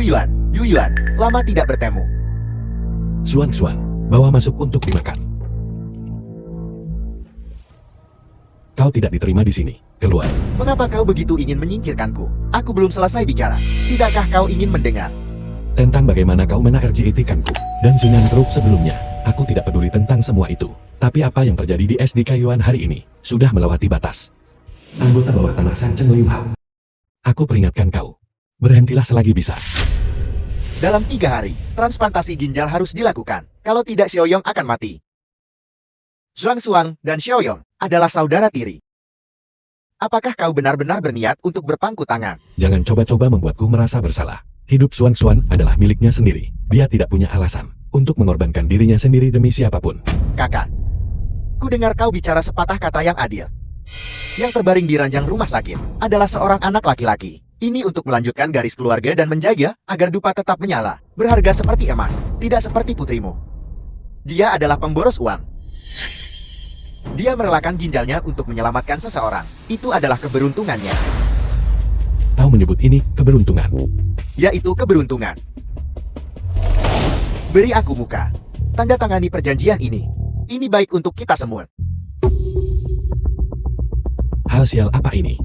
Yu Yuan, lama tidak bertemu. Xuan, bawa masuk untuk dimakan. Kau tidak diterima di sini. Keluar. Mengapa kau begitu ingin menyingkirkanku? Aku belum selesai bicara. Tidakkah kau ingin mendengar? Tentang bagaimana kau menaRGT-kanku dan Xinan Group sebelumnya. Aku tidak peduli tentang semua itu. Tapi apa yang terjadi di SDK Yuan hari ini sudah melewati batas. Anggota bawah tanah Sancheng Liu Hao. Aku peringatkan kau. Berhentilah selagi bisa. Dalam 3 hari, transplantasi ginjal harus dilakukan. Kalau tidak Xiaoyong akan mati. Zhuang Xuang dan Xiaoyong adalah saudara tiri. Apakah kau benar-benar berniat untuk berpangku tangan? Jangan coba-coba membuatku merasa bersalah. Hidup Xuan adalah miliknya sendiri. Dia tidak punya alasan untuk mengorbankan dirinya sendiri demi siapapun. Kakak, ku dengar kau bicara sepatah kata yang adil. Yang terbaring di ranjang rumah sakit adalah seorang anak laki-laki. Ini untuk melanjutkan garis keluarga dan menjaga agar dupa tetap menyala. Berharga seperti emas, tidak seperti putrimu. Dia adalah pemboros uang. Dia merelakan ginjalnya untuk menyelamatkan seseorang. Itu adalah keberuntungannya. Kau menyebut ini keberuntungan. Yaitu keberuntungan. Beri aku muka. Tanda tangani perjanjian ini. Ini baik untuk kita semua. Hal sial apa ini?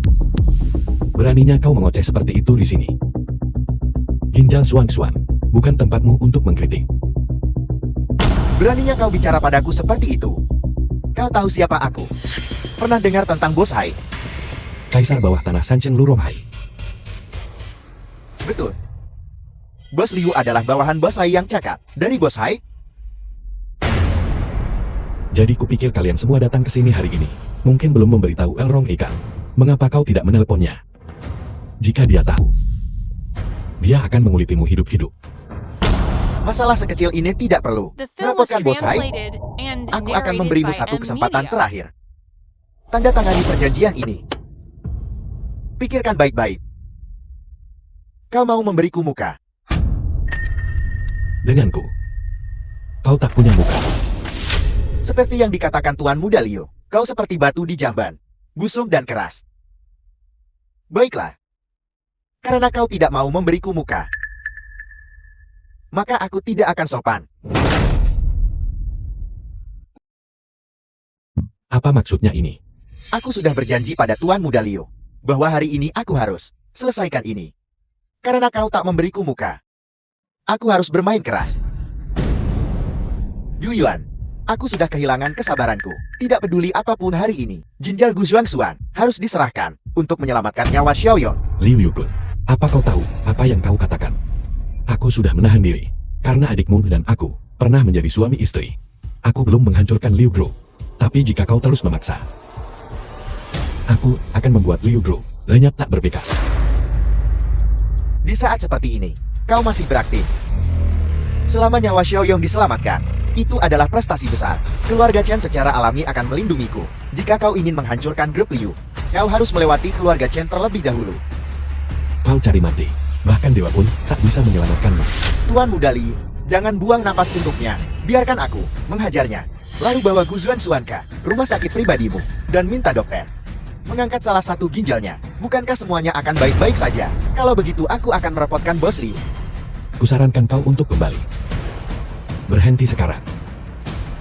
Beraninya kau mengoceh seperti itu di sini. Ginjal Xuan, bukan tempatmu untuk mengkritik. Beraninya kau bicara padaku seperti itu. Kau tahu siapa aku? Pernah dengar tentang Bos Hai? Kaisar bawah tanah Sancheng Lurong Hai. Betul. Bos Liu adalah bawahan Bos Hai yang cakap. Dari Bos Hai? Jadi kupikir kalian semua datang ke sini hari ini. Mungkin belum memberitahu Elrong Ikan. Mengapa kau tidak menelponnya? Jika dia tahu, dia akan mengulitimu hidup-hidup. Masalah sekecil ini tidak perlu. Merepotkan Bos Hai. Aku akan memberimu satu kesempatan terakhir. Tanda tangani perjanjian ini. Pikirkan baik-baik. Kau mau memberiku muka? Denganku, kau tak punya muka. Seperti yang dikatakan Tuan Muda Liu, kau seperti batu di jamban. Busuk dan keras. Baiklah. Karena kau tidak mau memberiku muka, maka aku tidak akan sopan. Apa maksudnya ini? Aku sudah berjanji pada Tuan Muda Liu bahwa hari ini aku harus selesaikan ini. Karena kau tak memberiku muka, aku harus bermain keras. Yu Yuan, aku sudah kehilangan kesabaranku. Tidak peduli apapun hari ini, ginjal Gu Xuan harus diserahkan untuk menyelamatkan nyawa Xiaoyong. Liu Yukun, apa kau tahu apa yang kau katakan? Aku sudah menahan diri karena adikmu dan aku pernah menjadi suami istri. Aku belum menghancurkan Liu Group. Tapi jika kau terus memaksa, aku akan membuat Liu Group lenyap tak berbekas. Di saat seperti ini, kau masih beraktif. Selama nyawa Xiaoyong diselamatkan, itu adalah prestasi besar. Keluarga Chen secara alami akan melindungiku. Jika kau ingin menghancurkan grup Liu, kau harus melewati keluarga Chen terlebih dahulu. Kau cari mati. Bahkan dewa pun tak bisa menyelamatkanmu. Tuan Muda Li, jangan buang napas untuknya. Biarkan aku menghajarnya. Lalu bawa Gu Xuan ke rumah sakit pribadimu dan minta dokter mengangkat salah satu ginjalnya. Bukankah semuanya akan baik-baik saja? Kalau begitu aku akan merepotkan Bos Liu. Kusarankan kau untuk kembali. Berhenti sekarang.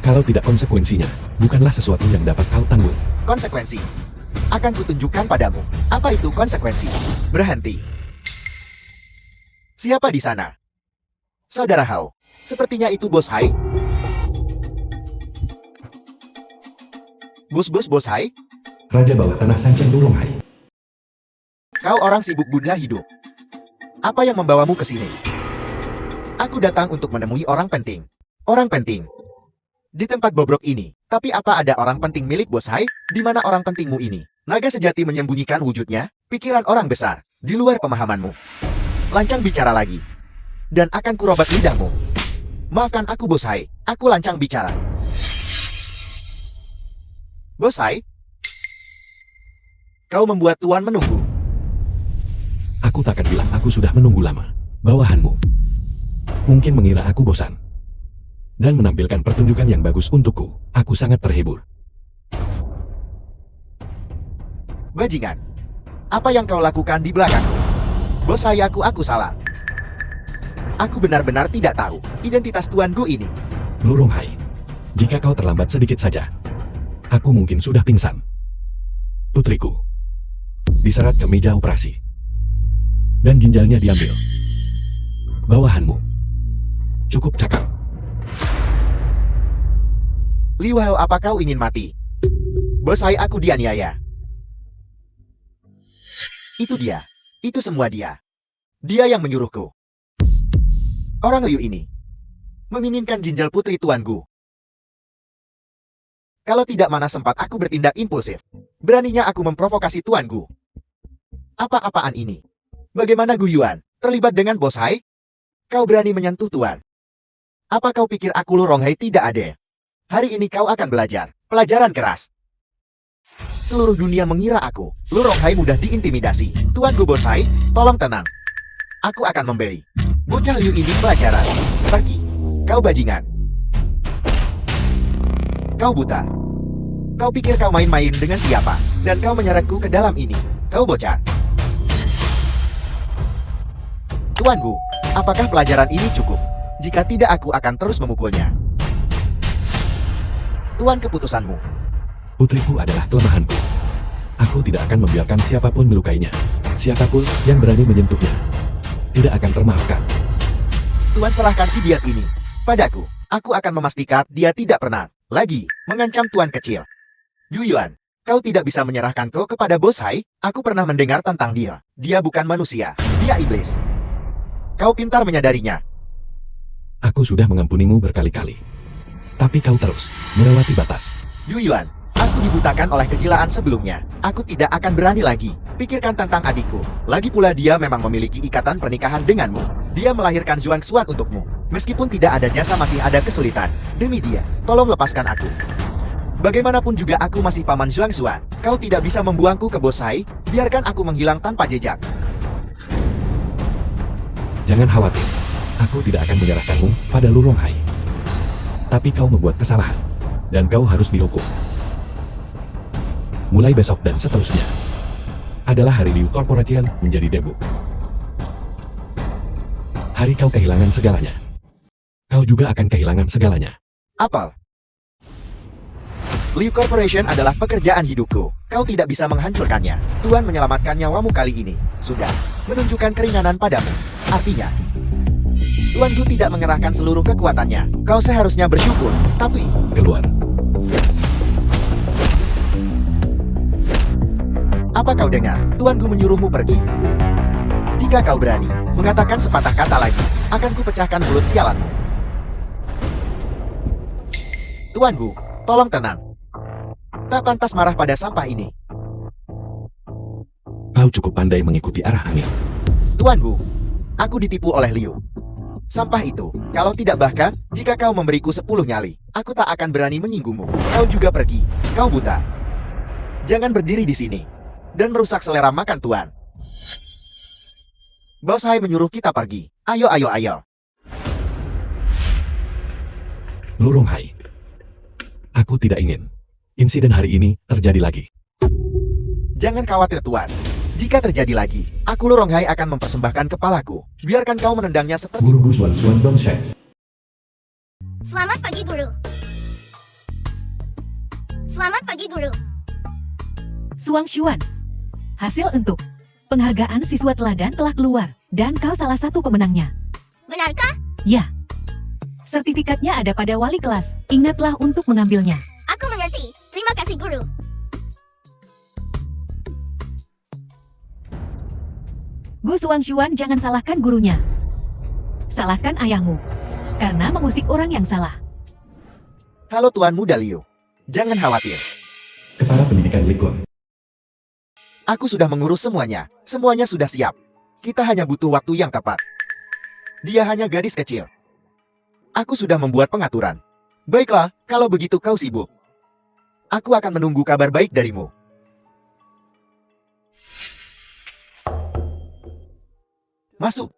Kalau tidak konsekuensinya, bukanlah sesuatu yang dapat kau tanggung. Konsekuensi akan kutunjukkan padamu. Apa itu konsekuensi? Berhenti. Siapa di sana? Saudara Hao. Sepertinya itu Bos Hai. Bos Hai? Raja bawah tanah Sancheng Lurong Hai. Kau orang sibuk Buddha hidup. Apa yang membawamu ke sini? Aku datang untuk menemui orang penting. Orang penting. Di tempat bobrok ini. Tapi apa ada orang penting milik Bos Hai? Di mana orang pentingmu ini? Naga sejati menyembunyikan wujudnya. Pikiran orang besar. Di luar pemahamanmu. Lancang bicara lagi. Dan akan kurobat lidahmu. Maafkan aku Bos Hai. Aku lancang bicara. Bos Hai? Kau membuat Tuan menunggu. Aku takkan bilang aku sudah menunggu lama. Bawahanmu mungkin mengira aku bosan dan menampilkan pertunjukan yang bagus untukku. Aku sangat terhibur. Bajingan, apa yang kau lakukan di belakangku? Bos Hai, aku salah. Aku benar-benar tidak tahu identitas tuanku ini. Lu Ronghai, jika kau terlambat sedikit saja, aku mungkin sudah pingsan. Putriku, diserat ke meja operasi, dan ginjalnya diambil. Bawahanmu, cukup cakap. Liu Hao, apa kau ingin mati? Bos Hai, aku dianiaya. Itu dia. Itu semua dia. Dia yang menyuruhku. Orang Liu ini menginginkan ginjal putri tuanku. Kalau tidak, mana sempat aku bertindak impulsif. Beraninya aku memprovokasi tuanku. Apa-apaan ini? Bagaimana Gu Yuan terlibat dengan Bos Hai? Kau berani menyentuh tuan? Apa kau pikir aku Lu Ronghai tidak ada? Hari ini kau akan belajar pelajaran keras. Seluruh dunia mengira aku Lu Ronghai mudah diintimidasi. Tuanku Bos Hai, tolong tenang. Aku akan memberi bocah Liu ini pelajaran. Pergi, kau bajingan. Kau buta. Kau pikir kau main-main dengan siapa? Dan kau menyeretku ke dalam ini. Kau bocah. Tuanku, apakah pelajaran ini cukup? Jika tidak, aku akan terus memukulnya. Tuan, keputusanmu. Putriku adalah kelemahanku. Aku tidak akan membiarkan siapapun melukainya. Siapapun yang berani menyentuhnya tidak akan termaafkan. Tuan, serahkan idiot ini padaku. Aku akan memastikan dia tidak pernah lagi mengancam tuan kecil. Yu Yuan, kau tidak bisa menyerahkanku kepada Bos Hai. Aku pernah mendengar tentang dia. Dia bukan manusia, dia iblis. Kau pintar menyadarinya. Aku sudah mengampunimu berkali-kali, tapi kau terus melewati batas. Yu Yuan, aku dibutakan oleh kegilaan sebelumnya. Aku tidak akan berani lagi. Pikirkan tentang adikku. Lagi pula dia memang memiliki ikatan pernikahan denganmu. Dia melahirkan Zhuang Xuan untukmu. Meskipun tidak ada jasa, masih ada kesulitan. Demi dia, tolong lepaskan aku. Bagaimanapun juga aku masih paman Zhuang Xuan. Kau tidak bisa membuangku ke Bos Hai. Biarkan aku menghilang tanpa jejak. Jangan khawatir, aku tidak akan menyerahkanmu pada Lu Ronghai. Tapi kau membuat kesalahan, dan kau harus dihukum. Mulai besok dan seterusnya adalah hari Liu Corporation menjadi debut. Hari kau kehilangan segalanya. Kau juga akan kehilangan segalanya. Apel. Liu Corporation adalah pekerjaan hidupku. Kau tidak bisa menghancurkannya. Tuan menyelamatkan nyawamu kali ini. Sudah menunjukkan keringanan padamu. Artinya, tuanku tidak mengerahkan seluruh kekuatannya. Kau seharusnya bersyukur, tapi... Keluar. Apa kau dengar? Tuanku menyuruhmu pergi. Jika kau berani mengatakan sepatah kata lagi, akan kupecahkan mulut sialanmu. Tuanku, tolong tenang. Tak pantas marah pada sampah ini. Kau cukup pandai mengikuti arah angin. Tuanku, aku ditipu oleh Liu. Sampah itu, kalau tidak, bahkan jika kau memberiku 10 nyali, aku tak akan berani menyinggungmu. Kau juga pergi. Kau buta. Jangan berdiri di sini dan merusak selera makan tuan. Bos Hai menyuruh kita pergi. Ayo, ayo, ayo. Lu Ronghai, aku tidak ingin insiden hari ini terjadi lagi. Jangan khawatir tuan. Jika terjadi lagi, aku Lu Ronghai akan mempersembahkan kepalaku. Biarkan kau menendangnya seperti... Guru Gu Xuan Dongsheng. Selamat pagi, Guru. Selamat pagi, Guru. Zhuang Xuan, hasil untuk penghargaan siswa teladan telah keluar, dan kau salah satu pemenangnya. Benarkah? Ya. Sertifikatnya ada pada wali kelas. Ingatlah untuk mengambilnya. Aku mengerti. Terima kasih, Guru. Gu Xuan, jangan salahkan gurunya. Salahkan ayahmu. Karena mengusik orang yang salah. Halo Tuan Muda Liu. Jangan khawatir. Kepala Pendidikan Likun. Aku sudah mengurus semuanya. Semuanya sudah siap. Kita hanya butuh waktu yang tepat. Dia hanya gadis kecil. Aku sudah membuat pengaturan. Baiklah, kalau begitu kau sibuk. Aku akan menunggu kabar baik darimu. Masuk.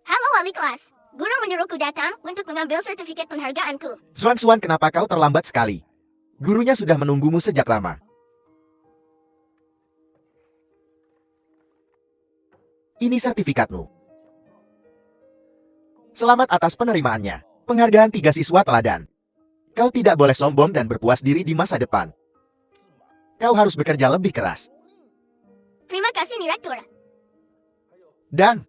Halo, wali kelas. Guru menyuruhku datang untuk mengambil sertifikat penghargaanku. Xuan, kenapa kau terlambat sekali? Gurunya sudah menunggumu sejak lama. Ini sertifikatmu. Selamat atas penerimaannya. Penghargaan 3 siswa teladan. Kau tidak boleh sombong dan berpuas diri di masa depan. Kau harus bekerja lebih keras. Terima kasih, Direktur. Dan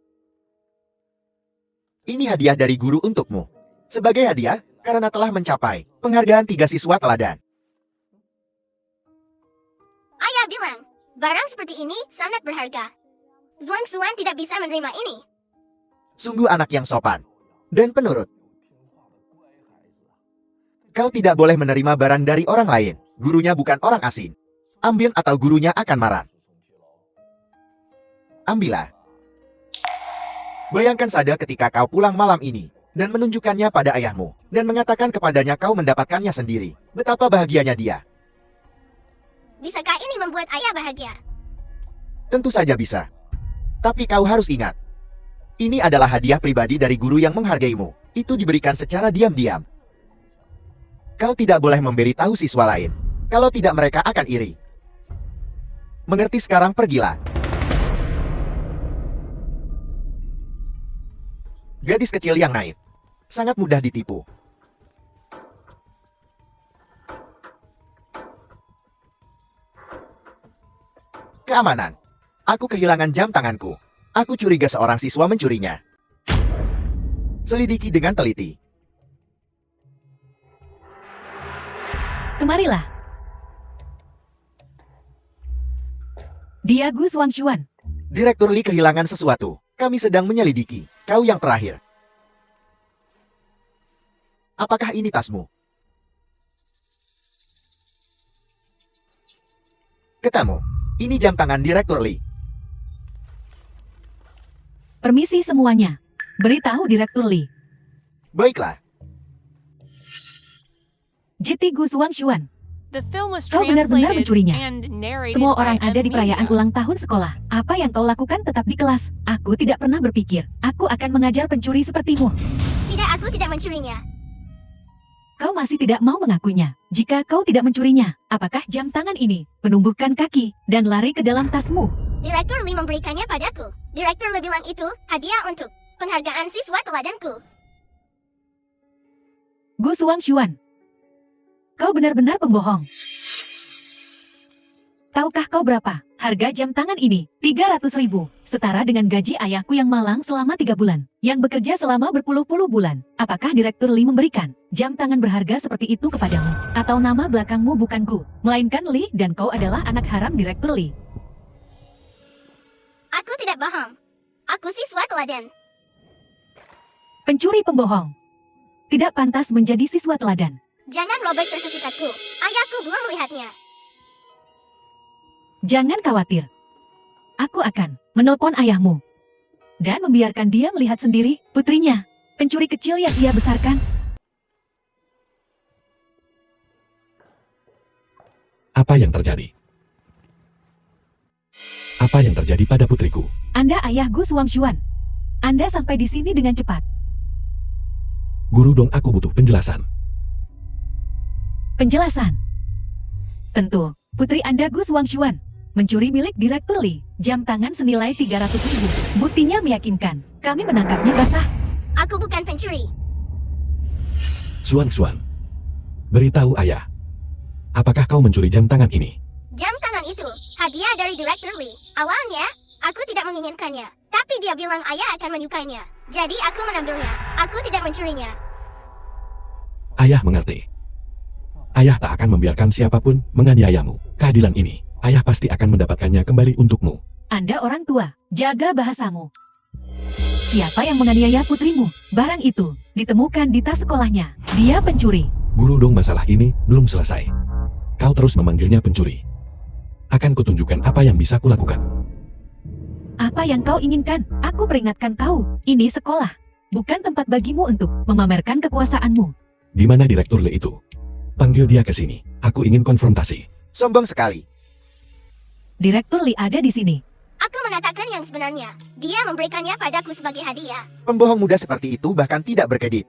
ini hadiah dari guru untukmu. Sebagai hadiah, karena telah mencapai penghargaan 3 siswa teladan. Ayah bilang, barang seperti ini sangat berharga. Zhuang Xuan tidak bisa menerima ini. Sungguh anak yang sopan dan penurut. Kau tidak boleh menerima barang dari orang lain. Gurunya bukan orang asing. Ambil atau gurunya akan marah. Ambillah. Bayangkan saja ketika kau pulang malam ini dan menunjukkannya pada ayahmu dan mengatakan kepadanya kau mendapatkannya sendiri. Betapa bahagianya dia. Bisakah ini membuat ayah bahagia? Tentu saja bisa. Tapi kau harus ingat, ini adalah hadiah pribadi dari guru yang menghargaimu. Itu diberikan secara diam-diam. Kau tidak boleh memberitahu siswa lain. Kalau tidak mereka akan iri. Mengerti sekarang, pergilah. Gadis kecil yang naif. Sangat mudah ditipu. Keamanan. Aku kehilangan jam tanganku. Aku curiga seorang siswa mencurinya. Selidiki dengan teliti. Kemarilah. Dia Gu Xuan. Direktur Li kehilangan sesuatu. Kami sedang menyelidiki. Kau yang terakhir. Apakah ini tasmu? Ketemu. Ini jam tangan Direktur Li. Permisi semuanya. Beritahu Direktur Li. Baiklah. JT Gu Xuan. The film was Kau benar-benar translated mencurinya. and narrated Semua by orang ada di perayaan Amelia. ulang tahun sekolah. Apa yang kau lakukan tetap di kelas. Aku tidak pernah berpikir, aku akan mengajar pencuri sepertimu. Tidak, aku tidak mencurinya. Kau masih tidak mau mengakuinya. Jika kau tidak mencurinya, apakah jam tangan ini menumbuhkan kaki dan lari ke dalam tasmu? Direktur Li memberikannya padaku. Direktur Li bilang itu hadiah untuk penghargaan siswa teladanku. Gu Xuan. Kau benar-benar pembohong. Tahukah kau berapa harga jam tangan ini? 300.000, setara dengan gaji ayahku yang malang selama 3 bulan, yang bekerja selama berpuluh-puluh bulan. Apakah Direktur Li memberikan jam tangan berharga seperti itu kepadamu? Atau nama belakangmu bukan Gu, melainkan Li dan kau adalah anak haram Direktur Li? Aku tidak bohong. Aku siswa teladan. Pencuri pembohong. Tidak pantas menjadi siswa teladan. Jangan robek sertifikatku. Ayahku belum melihatnya. Jangan khawatir. Aku akan menelpon ayahmu dan membiarkan dia melihat sendiri putrinya, pencuri kecil yang ia besarkan. Apa yang terjadi? Apa yang terjadi pada putriku? Anda ayah Gu Xuan. Anda sampai di sini dengan cepat. Guru dong, aku butuh penjelasan. Penjelasan. Tentu, putri Anda Gu Xuan mencuri milik Direktur Li, jam tangan senilai 300.000. Buktinya meyakinkan. Kami menangkapnya basah. Aku bukan pencuri. Xuan. Beritahu ayah. Apakah kau mencuri jam tangan ini? Jam tangan itu hadiah dari Direktur Li. Awalnya, aku tidak menginginkannya. Tapi dia bilang ayah akan menyukainya. Jadi aku mengambilnya. Aku tidak mencurinya. Ayah mengerti. Ayah tak akan membiarkan siapapun menganiayamu. Keadilan ini, ayah pasti akan mendapatkannya kembali untukmu. Anda orang tua, jaga bahasamu. Siapa yang menganiaya putrimu? Barang itu ditemukan di tas sekolahnya. Dia pencuri. Guru dong, masalah ini belum selesai. Kau terus memanggilnya pencuri. Akan kutunjukkan apa yang bisa kulakukan. Apa yang kau inginkan? Aku peringatkan kau, ini sekolah. Bukan tempat bagimu untuk memamerkan kekuasaanmu. Di mana Direktur Li itu? Panggil dia ke sini. Aku ingin konfrontasi. Sombong sekali. Direktur Li ada di sini. Aku mengatakan yang sebenarnya. Dia memberikannya padaku sebagai hadiah. Pembohong muda seperti itu bahkan tidak berkedip.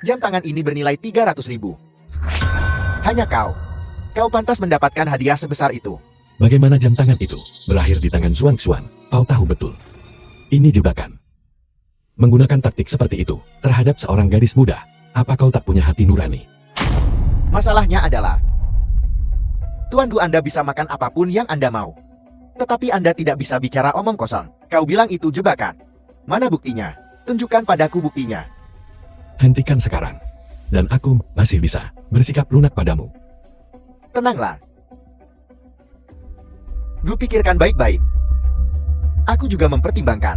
Jam tangan ini bernilai 300.000. Hanya kau. Kau pantas mendapatkan hadiah sebesar itu. Bagaimana jam tangan itu berakhir di tangan Xuan? Kau tahu betul. Ini jebakan. Menggunakan taktik seperti itu terhadap seorang gadis muda, apa kau tak punya hati nurani? Masalahnya adalah, tuanku Anda bisa makan apapun yang Anda mau. Tetapi Anda tidak bisa bicara omong kosong. Kau bilang itu jebakan. Mana buktinya? Tunjukkan padaku buktinya. Hentikan sekarang. Dan aku masih bisa bersikap lunak padamu. Tenanglah. Gue pikirkan baik-baik. Aku juga mempertimbangkan.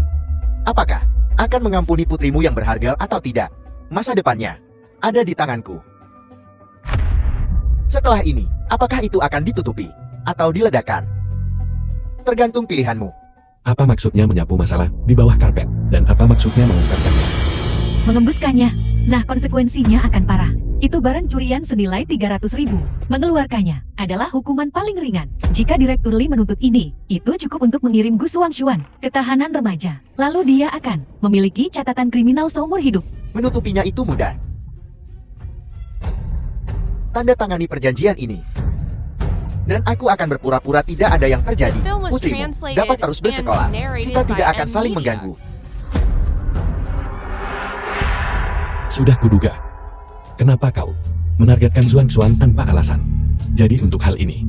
Apakah akan mengampuni putrimu yang berharga atau tidak? Masa depannya ada di tanganku. Setelah ini, apakah itu akan ditutupi atau diledakkan? Tergantung pilihanmu. Apa maksudnya menyapu masalah di bawah karpet? Dan apa maksudnya mengungkapkannya? Mengembuskannya. Nah, konsekuensinya akan parah. Itu barang curian senilai 300.000. Mengeluarkannya adalah hukuman paling ringan. Jika Direktur Lee menuntut ini, itu cukup untuk mengirim Gu Suangshuan ke tahanan remaja. Lalu dia akan memiliki catatan kriminal seumur hidup. Menutupinya itu mudah. Tanda tangani perjanjian ini. Dan aku akan berpura-pura tidak ada yang terjadi. Putrimu dapat terus bersekolah. Kita tidak akan saling mengganggu. Sudah kuduga. Kenapa kau menargetkan Suangshuan tanpa alasan? Jadi untuk hal ini,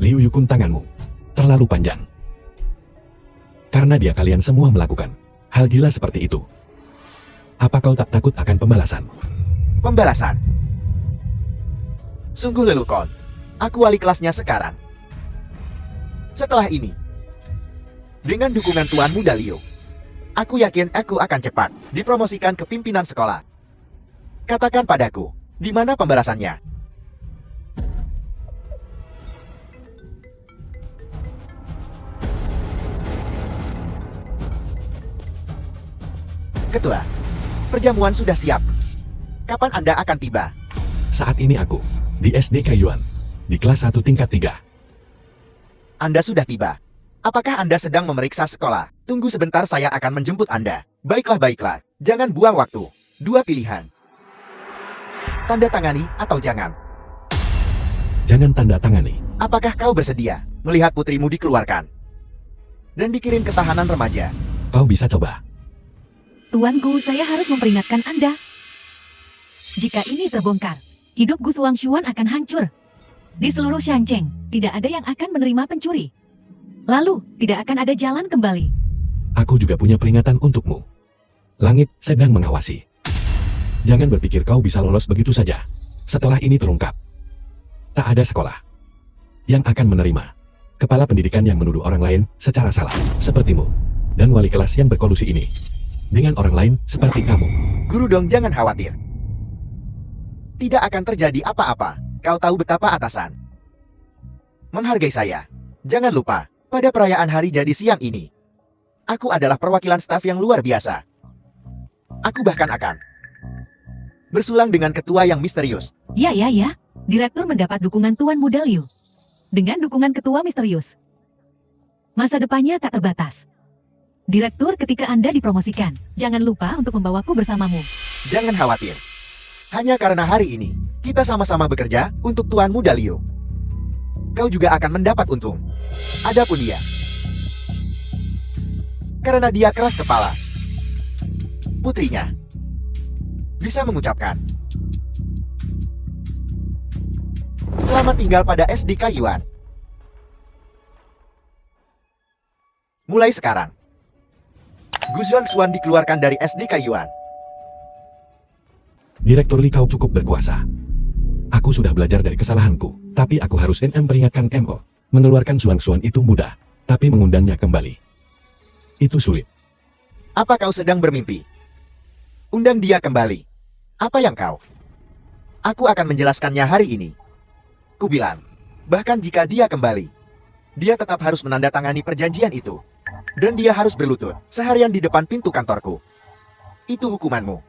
Liu Yukun tanganmu terlalu panjang. Karena dia kalian semua melakukan hal gila seperti itu. Apa kau tak takut akan pembalasan? Pembalasan. Sungguh lelucon. Aku wali kelasnya sekarang. Setelah ini, dengan dukungan Tuan Muda Liu, aku yakin aku akan cepat dipromosikan ke pimpinan sekolah. Katakan padaku, di mana pembalasannya? Ketua, perjamuan sudah siap. Kapan Anda akan tiba? Saat ini aku di SD Kaiyuan, di kelas 1 tingkat 3. Anda sudah tiba. Apakah Anda sedang memeriksa sekolah? Tunggu sebentar, saya akan menjemput Anda. Baiklah, baiklah. Jangan buang waktu. Dua pilihan. Tanda tangani atau jangan. Jangan tanda tangani. Apakah kau bersedia melihat putrimu dikeluarkan dan dikirim ke tahanan remaja? Kau bisa coba. Tuanku, saya harus memperingatkan Anda. Jika ini terbongkar, hidup Gu Suangshuan akan hancur. Di seluruh Shancheng, tidak ada yang akan menerima pencuri. Lalu, tidak akan ada jalan kembali. Aku juga punya peringatan untukmu. Langit sedang mengawasi. Jangan berpikir kau bisa lolos begitu saja. Setelah ini terungkap, tak ada sekolah yang akan menerima kepala pendidikan yang menuduh orang lain secara salah, sepertimu, dan wali kelas yang berkolusi ini dengan orang lain seperti kamu. Guru Dong, jangan khawatir. Tidak akan terjadi apa-apa. Kau tahu betapa atasan menghargai saya. Jangan lupa, pada perayaan hari jadi siang ini, aku adalah perwakilan staf yang luar biasa. Aku bahkan akan bersulang dengan ketua yang misterius. Ya. Direktur mendapat dukungan Tuan Muda Liu. Dengan dukungan ketua misterius, masa depannya tak terbatas. Direktur, ketika Anda dipromosikan, jangan lupa untuk membawaku bersamamu. Jangan khawatir. Hanya karena hari ini, kita sama-sama bekerja untuk Tuan Muda Liu. Kau juga akan mendapat untung. Adapun dia, karena dia keras kepala, putrinya bisa mengucapkan selamat tinggal pada SD Kaiyuan. Mulai sekarang, Gu Suangshuan dikeluarkan dari SD Kaiyuan. Direktur Lee, kau cukup berkuasa. Aku sudah belajar dari kesalahanku, tapi aku harus peringatkan MO. Mengeluarkan Suangshuan itu mudah, tapi mengundangnya kembali itu sulit. Apa kau sedang bermimpi? Undang dia kembali. Apa yang kau? Aku akan menjelaskannya hari ini. Ku bilang, bahkan jika dia kembali, dia tetap harus menandatangani perjanjian itu. Dan dia harus berlutut seharian di depan pintu kantorku. Itu hukumanmu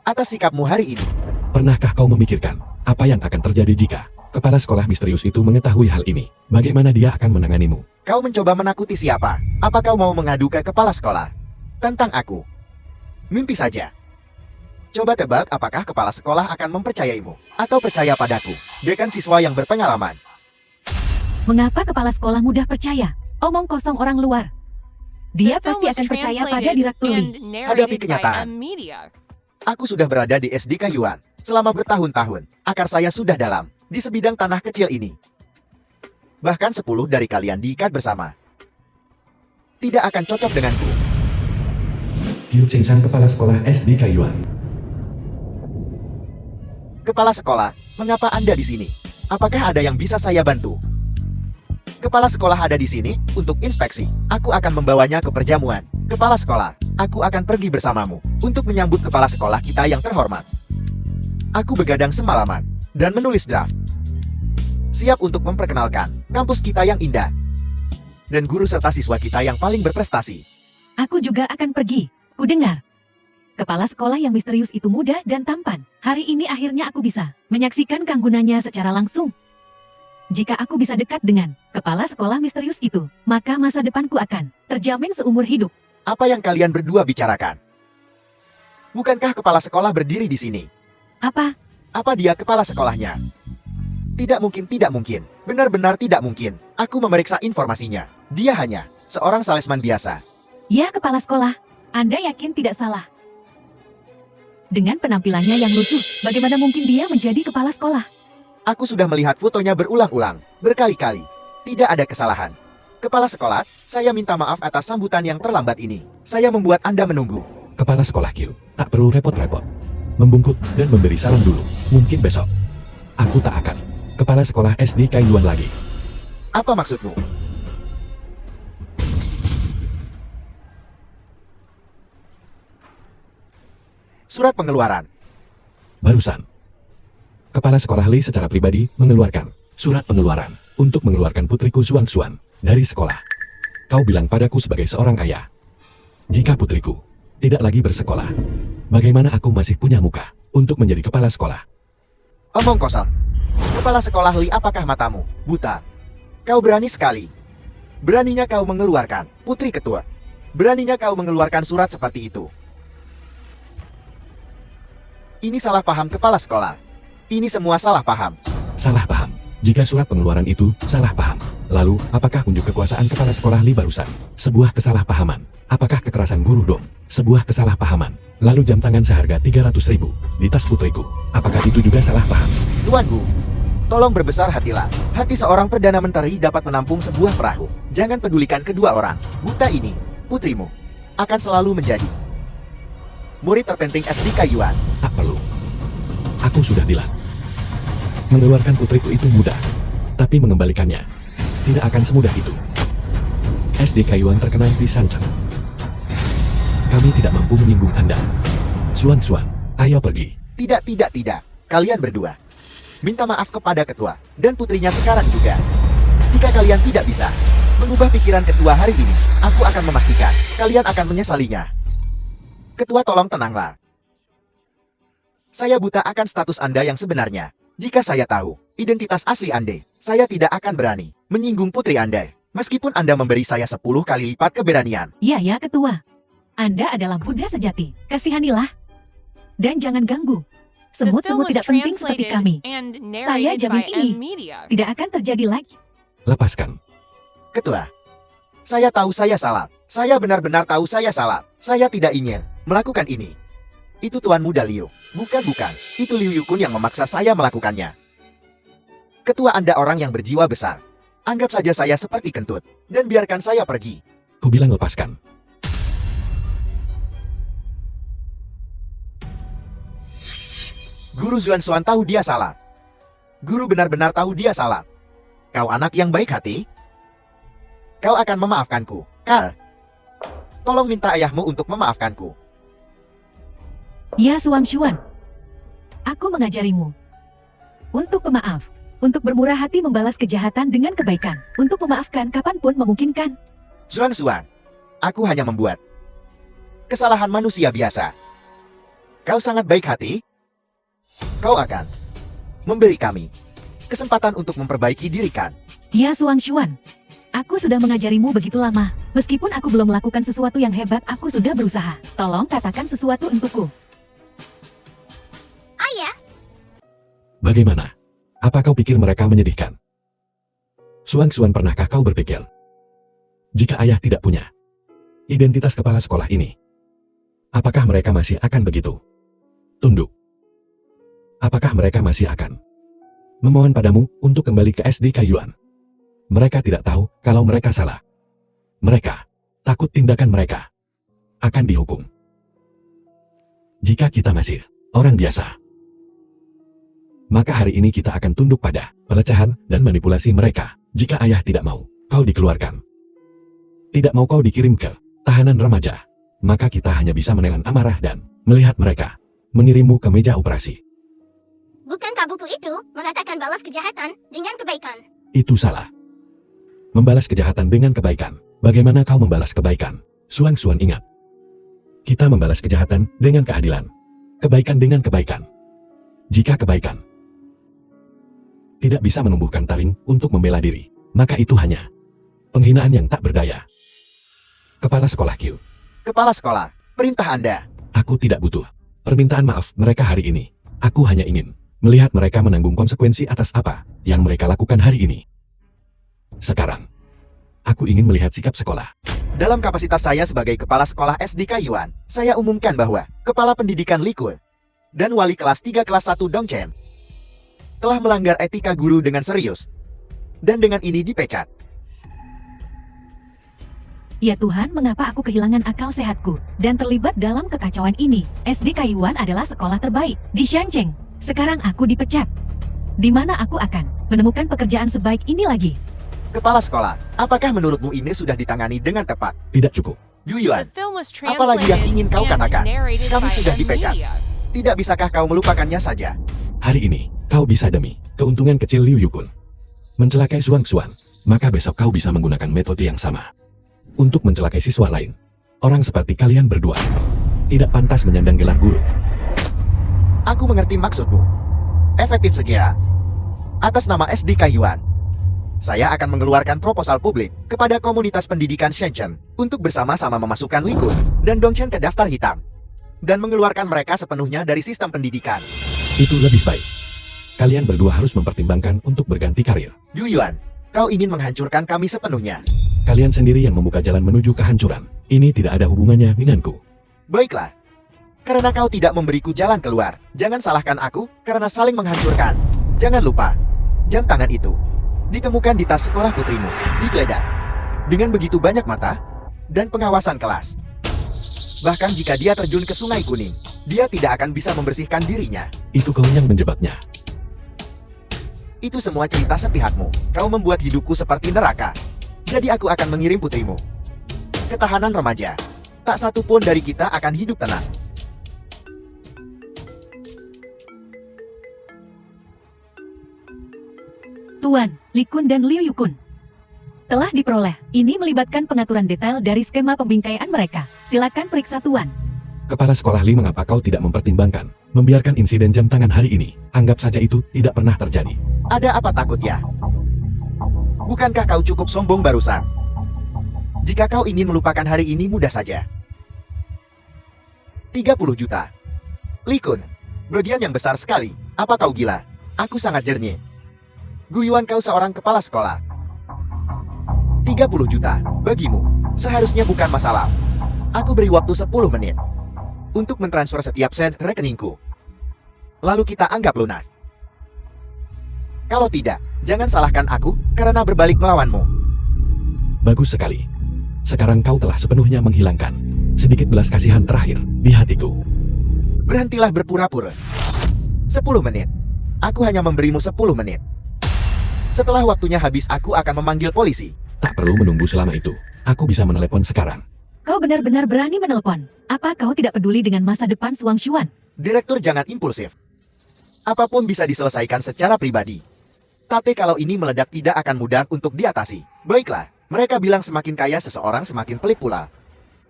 atas sikapmu hari ini. Pernahkah kau memikirkan apa yang akan terjadi jika kepala sekolah misterius itu mengetahui hal ini? Bagaimana dia akan menanganimu? Kau mencoba menakuti siapa? Apa kau mau mengadu ke kepala sekolah? Tentang aku? Mimpi saja. Coba tebak apakah kepala sekolah akan mempercayaimu atau percaya padaku, dekan siswa yang berpengalaman. Mengapa kepala sekolah mudah percaya? Omong kosong orang luar. Dia pasti akan percaya pada Direktur Lee. Hadapi kenyataan. Aku sudah berada di SDK Yuan selama bertahun-tahun. Akar saya sudah dalam di sebidang tanah kecil ini. Bahkan 10 dari kalian diikat bersama. Tidak akan cocok denganku. Qiu Chengshan, kepala sekolah SDK Yuan. Kepala sekolah, mengapa Anda di sini? Apakah ada yang bisa saya bantu? Kepala sekolah ada di sini untuk inspeksi. Aku akan membawanya ke perjamuan. Kepala sekolah, aku akan pergi bersamamu untuk menyambut kepala sekolah kita yang terhormat. Aku begadang semalaman dan menulis draft. Siap untuk memperkenalkan kampus kita yang indah dan guru serta siswa kita yang paling berprestasi. Aku juga akan pergi. Kudengar. Kepala sekolah yang misterius itu muda dan tampan. Hari ini akhirnya aku bisa menyaksikan keanggunannya secara langsung. Jika aku bisa dekat dengan kepala sekolah misterius itu, maka masa depanku akan terjamin seumur hidup. Apa yang kalian berdua bicarakan? Bukankah kepala sekolah berdiri di sini? Apa? Apa dia kepala sekolahnya? Tidak mungkin, tidak mungkin. Benar-benar tidak mungkin. Aku memeriksa informasinya. Dia hanya seorang salesman biasa. Ya, kepala sekolah. Anda yakin tidak salah? Dengan penampilannya yang lucu, bagaimana mungkin dia menjadi kepala sekolah? Aku sudah melihat fotonya berulang-ulang, berkali-kali. Tidak ada kesalahan. Kepala sekolah, saya minta maaf atas sambutan yang terlambat ini. Saya membuat Anda menunggu. Kepala sekolah Qiu, tak perlu repot-repot. Membungkuk dan memberi salam dulu. Mungkin besok. Aku tak akan kepala sekolah SDK Yuan lagi. Apa maksudmu? Surat pengeluaran. Barusan, kepala sekolah Lee secara pribadi mengeluarkan surat pengeluaran untuk mengeluarkan putriku Xuan dari sekolah. Kau bilang padaku sebagai seorang ayah, jika putriku tidak lagi bersekolah, bagaimana aku masih punya muka untuk menjadi kepala sekolah? Omong kosong. Kepala sekolah Lee, apakah matamu buta? Kau berani sekali. Beraninya kau mengeluarkan putri ketua. Beraninya kau mengeluarkan surat seperti itu. Ini salah paham kepala sekolah. Ini semua salah paham. Salah paham. Jika surat pengeluaran itu salah paham, lalu apakah unjuk kekuasaan kepala sekolah Lee barusan sebuah kesalahpahaman? Apakah kekerasan guru dong sebuah kesalahpahaman? Lalu jam tangan seharga 300.000 di tas putriku, apakah itu juga salah paham? Tuanku, tolong berbesar hatilah. Hati seorang Perdana Menteri dapat menampung sebuah perahu. Jangan pedulikan kedua orang buta ini. Putrimu akan selalu menjadi murid terpenting SDK Yuan. Tak perlu. Aku sudah bilang. Mengeluarkan putriku itu mudah, tapi mengembalikannya tidak akan semudah itu. SDK Yuan terkenal di Sancheng. Kami tidak mampu menyinggung Anda. Xuan, ayo pergi. Tidak. Kalian berdua minta maaf kepada ketua dan putrinya sekarang juga. Jika kalian tidak bisa mengubah pikiran ketua hari ini, aku akan memastikan kalian akan menyesalinya. Ketua, tolong tenanglah. Saya buta akan status Anda yang sebenarnya. Jika saya tahu identitas asli Anda, saya tidak akan berani menyinggung putri Anda. Meskipun Anda memberi saya 10 kali lipat keberanian. Ya, ketua. Anda adalah Buddha sejati. Kasihanilah. Dan jangan ganggu. Semut-semut tidak penting seperti kami. Saya jamin ini tidak akan terjadi lagi. Lepaskan. Ketua, saya tahu saya salah. Saya benar-benar tahu saya salah. Saya tidak ingin melakukan ini. Itu Tuan Muda Liu. Bukan. Itu Liu Yukun yang memaksa saya melakukannya. Ketua, Anda orang yang berjiwa besar. Anggap saja saya seperti kentut. Dan biarkan saya pergi. Ku bilang lepaskan. Guru Xuan tahu dia salah. Guru benar-benar tahu dia salah. Kau anak yang baik hati. Kau akan memaafkanku, Carl. Tolong minta ayahmu untuk memaafkanku. Ya, Xuan. Aku mengajarimu. Untuk pemaaf. Untuk bermurah hati membalas kejahatan dengan kebaikan. Untuk memaafkan kapanpun memungkinkan. Xuan, aku hanya membuat kesalahan manusia biasa. Kau sangat baik hati. Kau akan memberi kami kesempatan untuk memperbaiki diri, kan? Ya, Xuan. Aku sudah mengajarimu begitu lama. Meskipun aku belum melakukan sesuatu yang hebat, aku sudah berusaha. Tolong katakan sesuatu untukku. Ayah, Bagaimana? Apa kau pikir mereka menyedihkan? Xuan, pernahkah kau berpikir? Jika ayah tidak punya identitas kepala sekolah ini. Apakah mereka masih akan begitu? Tunduk. Apakah mereka masih akan memohon padamu untuk kembali ke SDK Yuan? Mereka tidak tahu kalau mereka salah. Mereka takut tindakan mereka akan dihukum. Jika kita masih orang biasa, maka hari ini kita akan tunduk pada pelecehan dan manipulasi mereka. Jika ayah tidak mau kau dikeluarkan, tidak mau kau dikirim ke tahanan remaja, maka kita hanya bisa menelan amarah dan melihat mereka mengirimmu ke meja operasi. Bukankah buku itu mengatakan balas kejahatan dengan kebaikan? Itu salah. Membalas kejahatan dengan kebaikan. Bagaimana kau membalas kebaikan? Suan ingat. Kita membalas kejahatan dengan keadilan. Kebaikan dengan kebaikan. Jika kebaikan tidak bisa menumbuhkan taring untuk membela diri, maka itu hanya penghinaan yang tak berdaya. Kepala sekolah Q. Kepala sekolah, perintah Anda. Aku tidak butuh permintaan maaf mereka hari ini. Aku hanya ingin melihat mereka menanggung konsekuensi atas apa yang mereka lakukan hari ini. Sekarang, aku ingin melihat sikap sekolah. Dalam kapasitas saya sebagai kepala sekolah SDK Yuan, saya umumkan bahwa kepala pendidikan Li Kun dan wali kelas 3 kelas 1 Dong Chen telah melanggar etika guru dengan serius dan dengan ini dipecat. Ya Tuhan, mengapa aku kehilangan akal sehatku dan terlibat dalam kekacauan ini? SDK Yuan adalah sekolah terbaik di Shenzhen. Sekarang aku dipecat. Di mana aku akan menemukan pekerjaan sebaik ini lagi? Kepala sekolah, apakah menurutmu ini sudah ditangani dengan tepat? Tidak cukup. Yu Yuan, Apalagi apalagi yang ingin kau katakan? Kami sudah dipecat. Tidak bisakah kau melupakannya saja? Hari ini, kau bisa demi keuntungan kecil Liu Yukun mencelakai Suan, maka besok kau bisa menggunakan metode yang sama untuk mencelakai siswa lain. Orang seperti kalian berdua tidak pantas menyandang gelar guru. Aku mengerti maksudmu. Efektif segera. Atas nama SDK Yuan, saya akan mengeluarkan proposal publik kepada komunitas pendidikan Shenzhen untuk bersama-sama memasukkan Li Kun dan Dong Chen ke daftar hitam dan mengeluarkan mereka sepenuhnya dari sistem pendidikan. Itu lebih baik. Kalian berdua harus mempertimbangkan untuk berganti karir. Yu Yuan, kau ingin menghancurkan kami sepenuhnya. Kalian sendiri yang membuka jalan menuju kehancuran. Ini tidak ada hubungannya denganku. Baiklah. Karena kau tidak memberiku jalan keluar, jangan salahkan aku karena saling menghancurkan. Jangan lupa, jam tangan itu ditemukan di tas sekolah putrimu, digeledah. Dengan begitu banyak mata dan pengawasan kelas. Bahkan jika dia terjun ke Sungai Kuning, dia tidak akan bisa membersihkan dirinya. Itu kau yang menjebaknya. Itu semua cerita sepihakmu. Kau membuat hidupku seperti neraka. Jadi aku akan mengirim putrimu ke tahanan remaja. Tak satu pun dari kita akan hidup tenang. Tuan, Li Kun dan Liu Yukun telah diperoleh. Ini melibatkan pengaturan detail dari skema pembingkaian mereka. Silakan periksa Tuan. Kepala sekolah Li, mengapa kau tidak mempertimbangkan membiarkan insiden jam tangan hari ini? Anggap saja itu tidak pernah terjadi. Ada apa takut ya? Bukankah kau cukup sombong barusan? Jika kau ingin melupakan hari ini mudah saja. 30 juta. Li Kun, bagian yang besar sekali. Apa kau gila? Aku sangat jernih. Guyuan kau seorang kepala sekolah. 30 juta, bagimu, seharusnya bukan masalah. Aku beri waktu 10 menit untuk mentransfer setiap sen rekeningku. Lalu kita anggap lunas. Kalau tidak, jangan salahkan aku karena berbalik melawanmu. Bagus sekali. Sekarang kau telah sepenuhnya menghilangkan sedikit belas kasihan terakhir di hatiku. Berhentilah berpura-pura. 10 menit. Aku hanya memberimu 10 menit. Setelah waktunya habis, aku akan memanggil polisi. Tak perlu menunggu selama itu. Aku bisa menelepon sekarang. Kau benar-benar berani menelepon. Apa kau tidak peduli dengan masa depan Suang Xuan? Direktur, jangan impulsif. Apapun bisa diselesaikan secara pribadi. Tapi kalau ini meledak tidak akan mudah untuk diatasi. Baiklah, mereka bilang semakin kaya seseorang semakin pelit pula.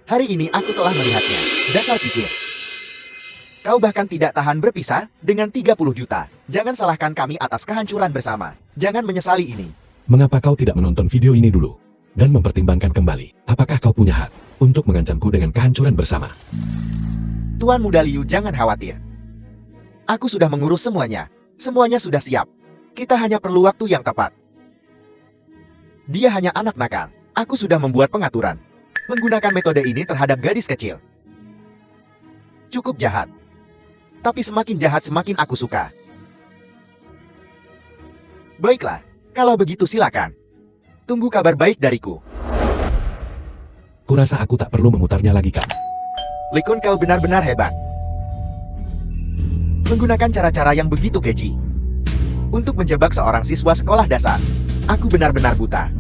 Hari ini aku telah melihatnya. Dasar pikir. Kau bahkan tidak tahan berpisah dengan 30 juta. Jangan salahkan kami atas kehancuran bersama. Jangan menyesali ini. Mengapa kau tidak menonton video ini dulu dan mempertimbangkan kembali? Apakah kau punya hak untuk mengancamku dengan kehancuran bersama? Tuan Muda Liu, jangan khawatir. Aku sudah mengurus semuanya. Semuanya sudah siap. Kita hanya perlu waktu yang tepat. Dia hanya anak nakal. Aku sudah membuat pengaturan. Menggunakan metode ini terhadap gadis kecil. Cukup jahat. Tapi semakin jahat semakin aku suka. Baiklah, kalau begitu silakan. Tunggu kabar baik dariku. Kurasa aku tak perlu memutarnya lagi kan? Likun, kau benar-benar hebat. Menggunakan cara-cara yang begitu keji. Untuk menjebak seorang siswa sekolah dasar. Aku benar-benar buta.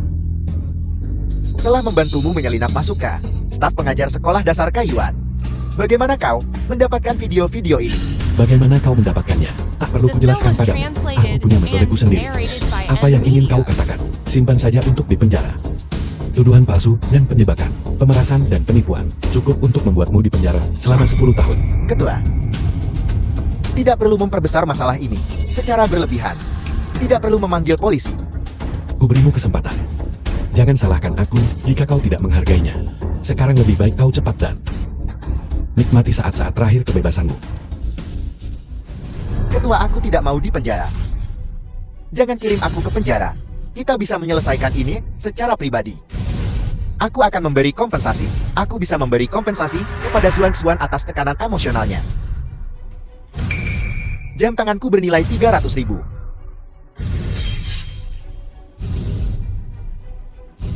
Telah membantumu menyelinap masuk ke staf pengajar sekolah dasar Kaiyuan. Bagaimana kau mendapatkan video-video ini? Bagaimana kau mendapatkannya? Tak perlu kujelaskan padamu. Aku punya metodeku sendiri. Apa yang ingin kau katakan? Simpan saja untuk dipenjara. Tuduhan palsu dan penjebakan, pemerasan dan penipuan cukup untuk membuatmu dipenjara selama 10 tahun. Ketua, tidak perlu memperbesar masalah ini secara berlebihan. Tidak perlu memanggil polisi. Kuberimu kesempatan. Jangan salahkan aku jika kau tidak menghargainya. Sekarang lebih baik kau cepat dan nikmati saat-saat terakhir kebebasanmu. Ketua, aku tidak mau dipenjara. Jangan kirim aku ke penjara. Kita bisa menyelesaikan ini secara pribadi. Aku akan memberi kompensasi. Aku bisa memberi kompensasi kepada Xuan atas tekanan emosionalnya. Jam tanganku bernilai 300.000.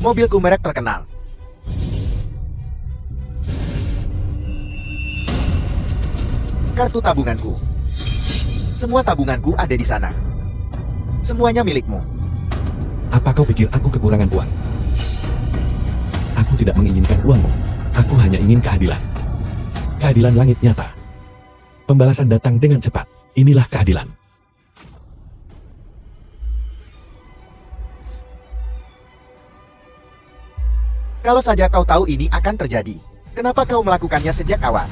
Mobilku merek terkenal. Kartu tabunganku. Semua tabunganku ada di sana. Semuanya milikmu. Apa kau pikir aku kekurangan uang? Aku tidak menginginkan uangmu. Aku hanya ingin keadilan. Keadilan langit nyata. Pembalasan datang dengan cepat. Inilah keadilan. Kalau saja kau tahu ini akan terjadi, kenapa kau melakukannya sejak awal?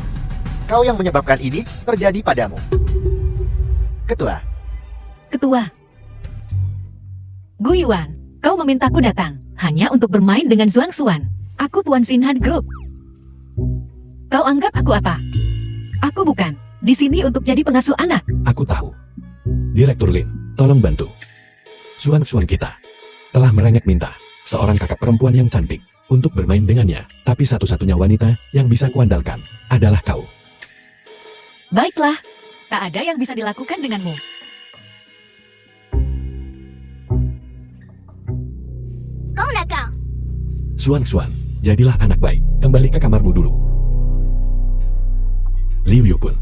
Kau yang menyebabkan ini terjadi padamu. Ketua. Ketua. Gu Yuan, kau memintaku datang hanya untuk bermain dengan Xuan. Aku Tuan Xinhan Group. Kau anggap aku apa? Aku bukan di sini untuk jadi pengasuh anak. Aku tahu. Direktur Lin, tolong bantu. Xuan kita telah merengek minta seorang kakak perempuan yang cantik untuk bermain dengannya, tapi satu-satunya wanita yang bisa kuandalkan adalah kau. Baiklah, tak ada yang bisa dilakukan denganmu. Kau nakal. Xuan, jadilah anak baik. Kembali ke kamarmu dulu. Liu Yu pun.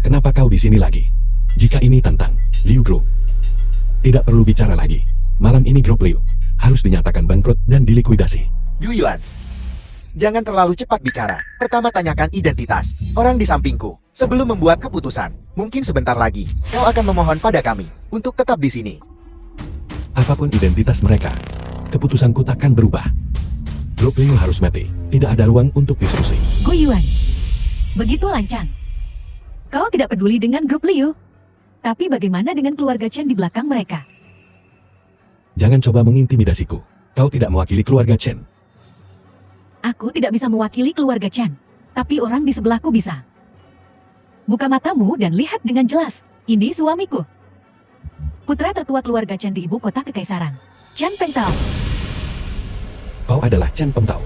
Kenapa kau di sini lagi? Jika ini tentang Liu Group, tidak perlu bicara lagi. Malam ini grup Liu harus dinyatakan bangkrut dan dilikuidasi. Yu Yuan. Jangan terlalu cepat bicara. Pertama tanyakan identitas orang di sampingku sebelum membuat keputusan. Mungkin sebentar lagi kau akan memohon pada kami untuk tetap di sini. Apapun identitas mereka, keputusanku takkan berubah. Grup Liu harus mati. Tidak ada ruang untuk diskusi. Gu Yuan, begitu lancang. Kau tidak peduli dengan grup Liu. Tapi bagaimana dengan keluarga Chen di belakang mereka? Jangan coba mengintimidasiku. Kau tidak mewakili keluarga Chen. Aku tidak bisa mewakili keluarga Chen, tapi orang di sebelahku bisa. Buka matamu dan lihat dengan jelas. Ini suamiku. Putra tertua keluarga Chen di ibu kota kekaisaran. Chen Pengtao. Kau adalah Chen Pengtao.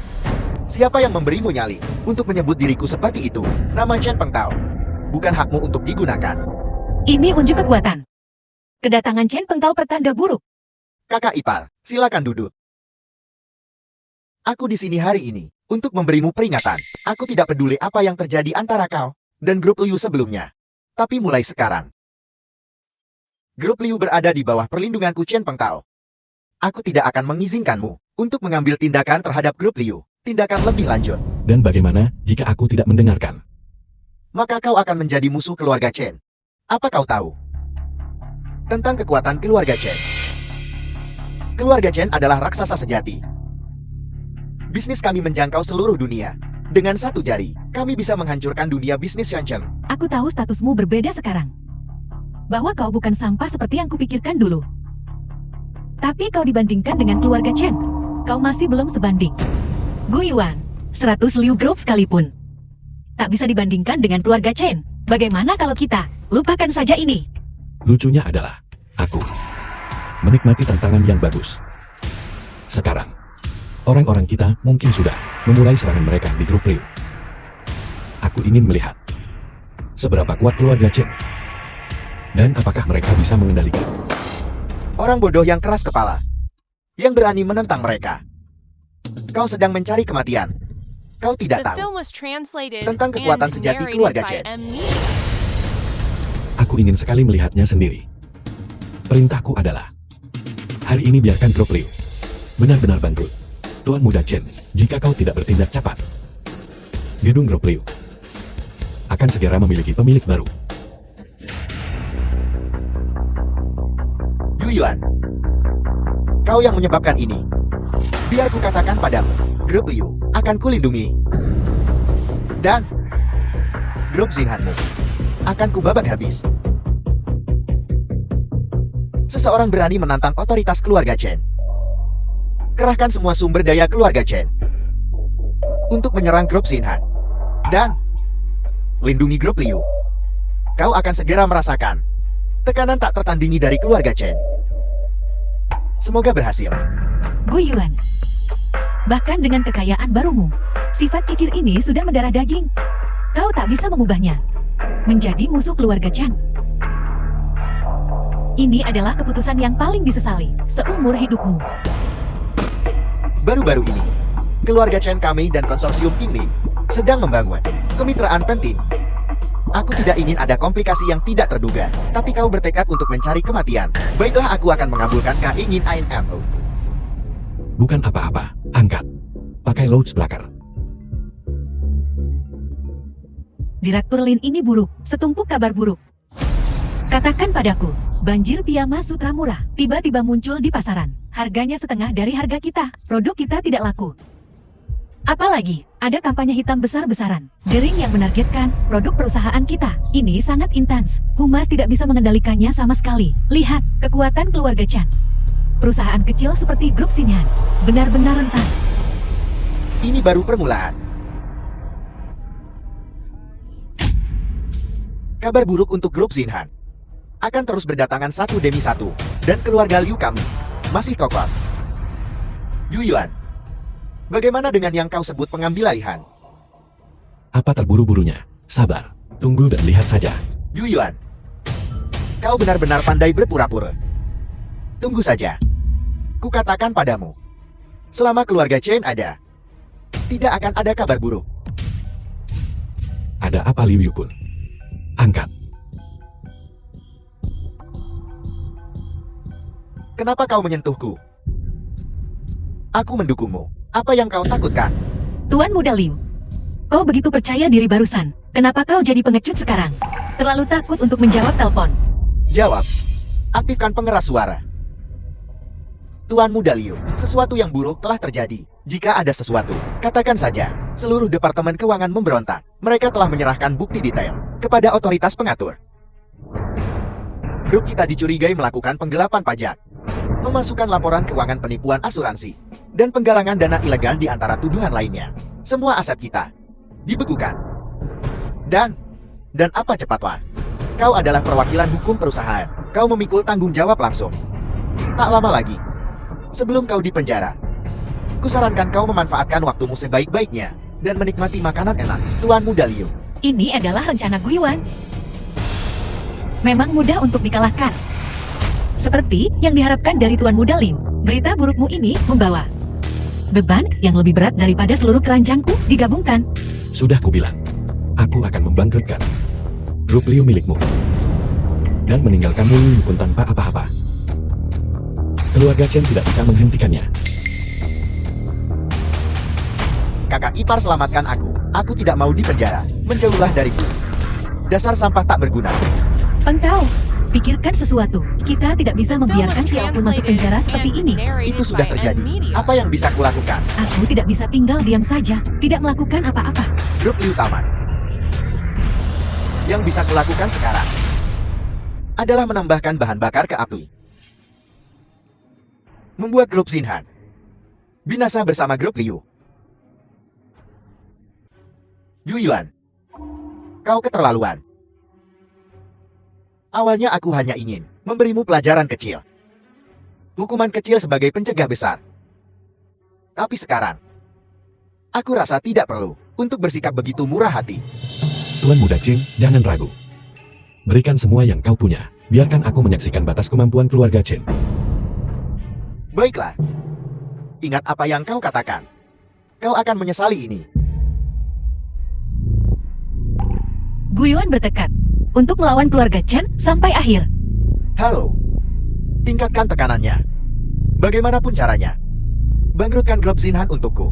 Siapa yang memberimu nyali untuk menyebut diriku seperti itu? Nama Chen Pengtao. Bukan hakmu untuk digunakan. Ini unjuk kekuatan. Kedatangan Chen Pengtao pertanda buruk. Kakak ipar, silakan duduk. Aku di sini hari ini untuk memberimu peringatan. Aku tidak peduli apa yang terjadi antara kau dan grup Liu sebelumnya. Tapi mulai sekarang, grup Liu berada di bawah perlindunganku Chen Pengtao. Aku tidak akan mengizinkanmu untuk mengambil tindakan terhadap grup Liu. Tindakan lebih lanjut. Dan bagaimana jika aku tidak mendengarkan? Maka kau akan menjadi musuh keluarga Chen. Apa kau tahu tentang kekuatan keluarga Chen? Keluarga Chen adalah raksasa sejati. Bisnis kami menjangkau seluruh dunia. Dengan satu jari, kami bisa menghancurkan dunia bisnis Shenzhen. Aku tahu statusmu berbeda sekarang. Bahwa kau bukan sampah seperti yang kupikirkan dulu. Tapi kau dibandingkan dengan keluarga Chen, kau masih belum sebanding. Gu Yuan, 100 Liu Group sekalipun tak bisa dibandingkan dengan keluarga Chen. Bagaimana kalau kita lupakan saja ini? Lucunya adalah, aku menikmati tantangan yang bagus. Sekarang, Orang-orang kita mungkin sudah memulai serangan mereka di grup Liu. Aku ingin melihat seberapa kuat keluarga Chen. Dan apakah mereka bisa mengendalikan Orang bodoh yang keras kepala. Yang berani menentang mereka. Kau sedang mencari kematian. Kau tidak The tahu. film was translated Tentang kekuatan and sejati narrated keluarga by Chen. M. Aku ingin sekali melihatnya sendiri. Perintahku adalah, hari ini biarkan grup Liu benar-benar bangkrut. Tuan Muda Chen, jika kau tidak bertindak cepat, gedung grup Liu akan segera memiliki pemilik baru. Yu Yuan. Kau yang menyebabkan ini. Biar ku katakan padamu, grup Liu akan kulindungi. Dan grup Xinhanmu akan kubabat habis. Seseorang berani menantang otoritas keluarga Chen. Kerahkan semua sumber daya keluarga Chen untuk menyerang grup Xinhan. Dan lindungi grup Liu. Kau akan segera merasakan tekanan tak tertandingi dari keluarga Chen. Semoga berhasil. Gu Yuan. Bahkan dengan kekayaan barumu, sifat kikir ini sudah mendarah daging. Kau tak bisa mengubahnya menjadi musuh keluarga Chen. Ini adalah keputusan yang paling disesali seumur hidupmu. Baru-baru ini, keluarga Chen kami dan konsorsium Qingling sedang membangun kemitraan penting. Aku tidak ingin ada komplikasi yang tidak terduga, tapi kau bertekad untuk mencari kematian. Baiklah, aku akan mengabulkan keinginanmu. Bukan apa-apa, angkat. Pakai loudspeaker. Direktur Lin ini buruk, setumpuk kabar buruk. Katakan padaku, banjir piyama sutra murah tiba-tiba muncul di pasaran. Harganya setengah dari harga kita. Produk kita tidak laku. Apalagi, ada kampanye hitam besar-besaran. Dering yang menargetkan produk perusahaan kita. Ini sangat intens. Humas tidak bisa mengendalikannya sama sekali. Lihat, kekuatan keluarga Chan. Perusahaan kecil seperti grup Xinhan benar-benar rentan. Ini baru permulaan. Kabar buruk untuk grup Xinhan akan terus berdatangan satu demi satu, dan keluarga Liu kami masih kokoh. Yu Yuan, bagaimana dengan yang kau sebut pengambil alihan? Apa terburu-burunya? Sabar, tunggu dan lihat saja. Yu Yuan, kau benar-benar pandai berpura-pura. Tunggu saja. Kukatakan padamu, selama keluarga Chen ada, tidak akan ada kabar buruk. Ada apa Liu Yukun? Angkat. Kenapa kau menyentuhku? Aku mendukungmu. Apa yang kau takutkan? Tuan Muda Liu, kau begitu percaya diri barusan. Kenapa kau jadi pengecut sekarang? Terlalu takut untuk menjawab telepon. Jawab. Aktifkan pengeras suara. Tuan Muda Liu, sesuatu yang buruk telah terjadi. Jika ada sesuatu, katakan saja. Seluruh Departemen Keuangan memberontak. Mereka telah menyerahkan bukti detail kepada otoritas pengatur. Grup kita dicurigai melakukan penggelapan pajak, memasukkan laporan keuangan penipuan asuransi, dan penggalangan dana ilegal di antara tuduhan lainnya. Semua aset kita dibekukan. Dan apa cepatlah? Kau adalah perwakilan hukum perusahaan. Kau memikul tanggung jawab langsung. Tak lama lagi, sebelum kau dipenjara, kusarankan kau memanfaatkan waktumu sebaik-baiknya dan menikmati makanan enak, Tuan Muda Liu. Ini adalah rencana Gu Yuan. Memang mudah untuk dikalahkan. Seperti yang diharapkan dari Tuan Muda Liu, berita burukmu ini membawa beban yang lebih berat daripada seluruh keranjangku digabungkan. Sudah kubilang, aku akan membangkrutkan grup Liu milikmu dan meninggalkanmu Liu Yukun tanpa apa-apa. Keluarga Chen tidak bisa menghentikannya. Kakak ipar, selamatkan aku. Aku tidak mau dipenjara. Menjauhlah dariku. Dasar sampah tak berguna. Pengtau, pikirkan sesuatu. Kita tidak bisa membiarkan siapapun masuk penjara seperti ini. Itu sudah terjadi. Apa yang bisa kulakukan? Aku tidak bisa tinggal diam saja, tidak melakukan apa-apa. Grup Liu taman. Yang bisa kulakukan sekarang adalah menambahkan bahan bakar ke api. Membuat grup Xinhan binasa bersama grup Liu. Yu Yuan, kau keterlaluan. Awalnya aku hanya ingin memberimu pelajaran kecil. Hukuman kecil sebagai pencegah besar. Tapi sekarang, aku rasa tidak perlu untuk bersikap begitu murah hati. Tuan Muda Chen, jangan ragu. Berikan semua yang kau punya. Biarkan aku menyaksikan batas kemampuan keluarga Chen. Baiklah. Ingat apa yang kau katakan. Kau akan menyesali ini. Guyuan bertekad untuk melawan keluarga Chen sampai akhir. Halo. Tingkatkan tekanannya. Bagaimanapun caranya. Bangkrutkan grup Xinhan untukku.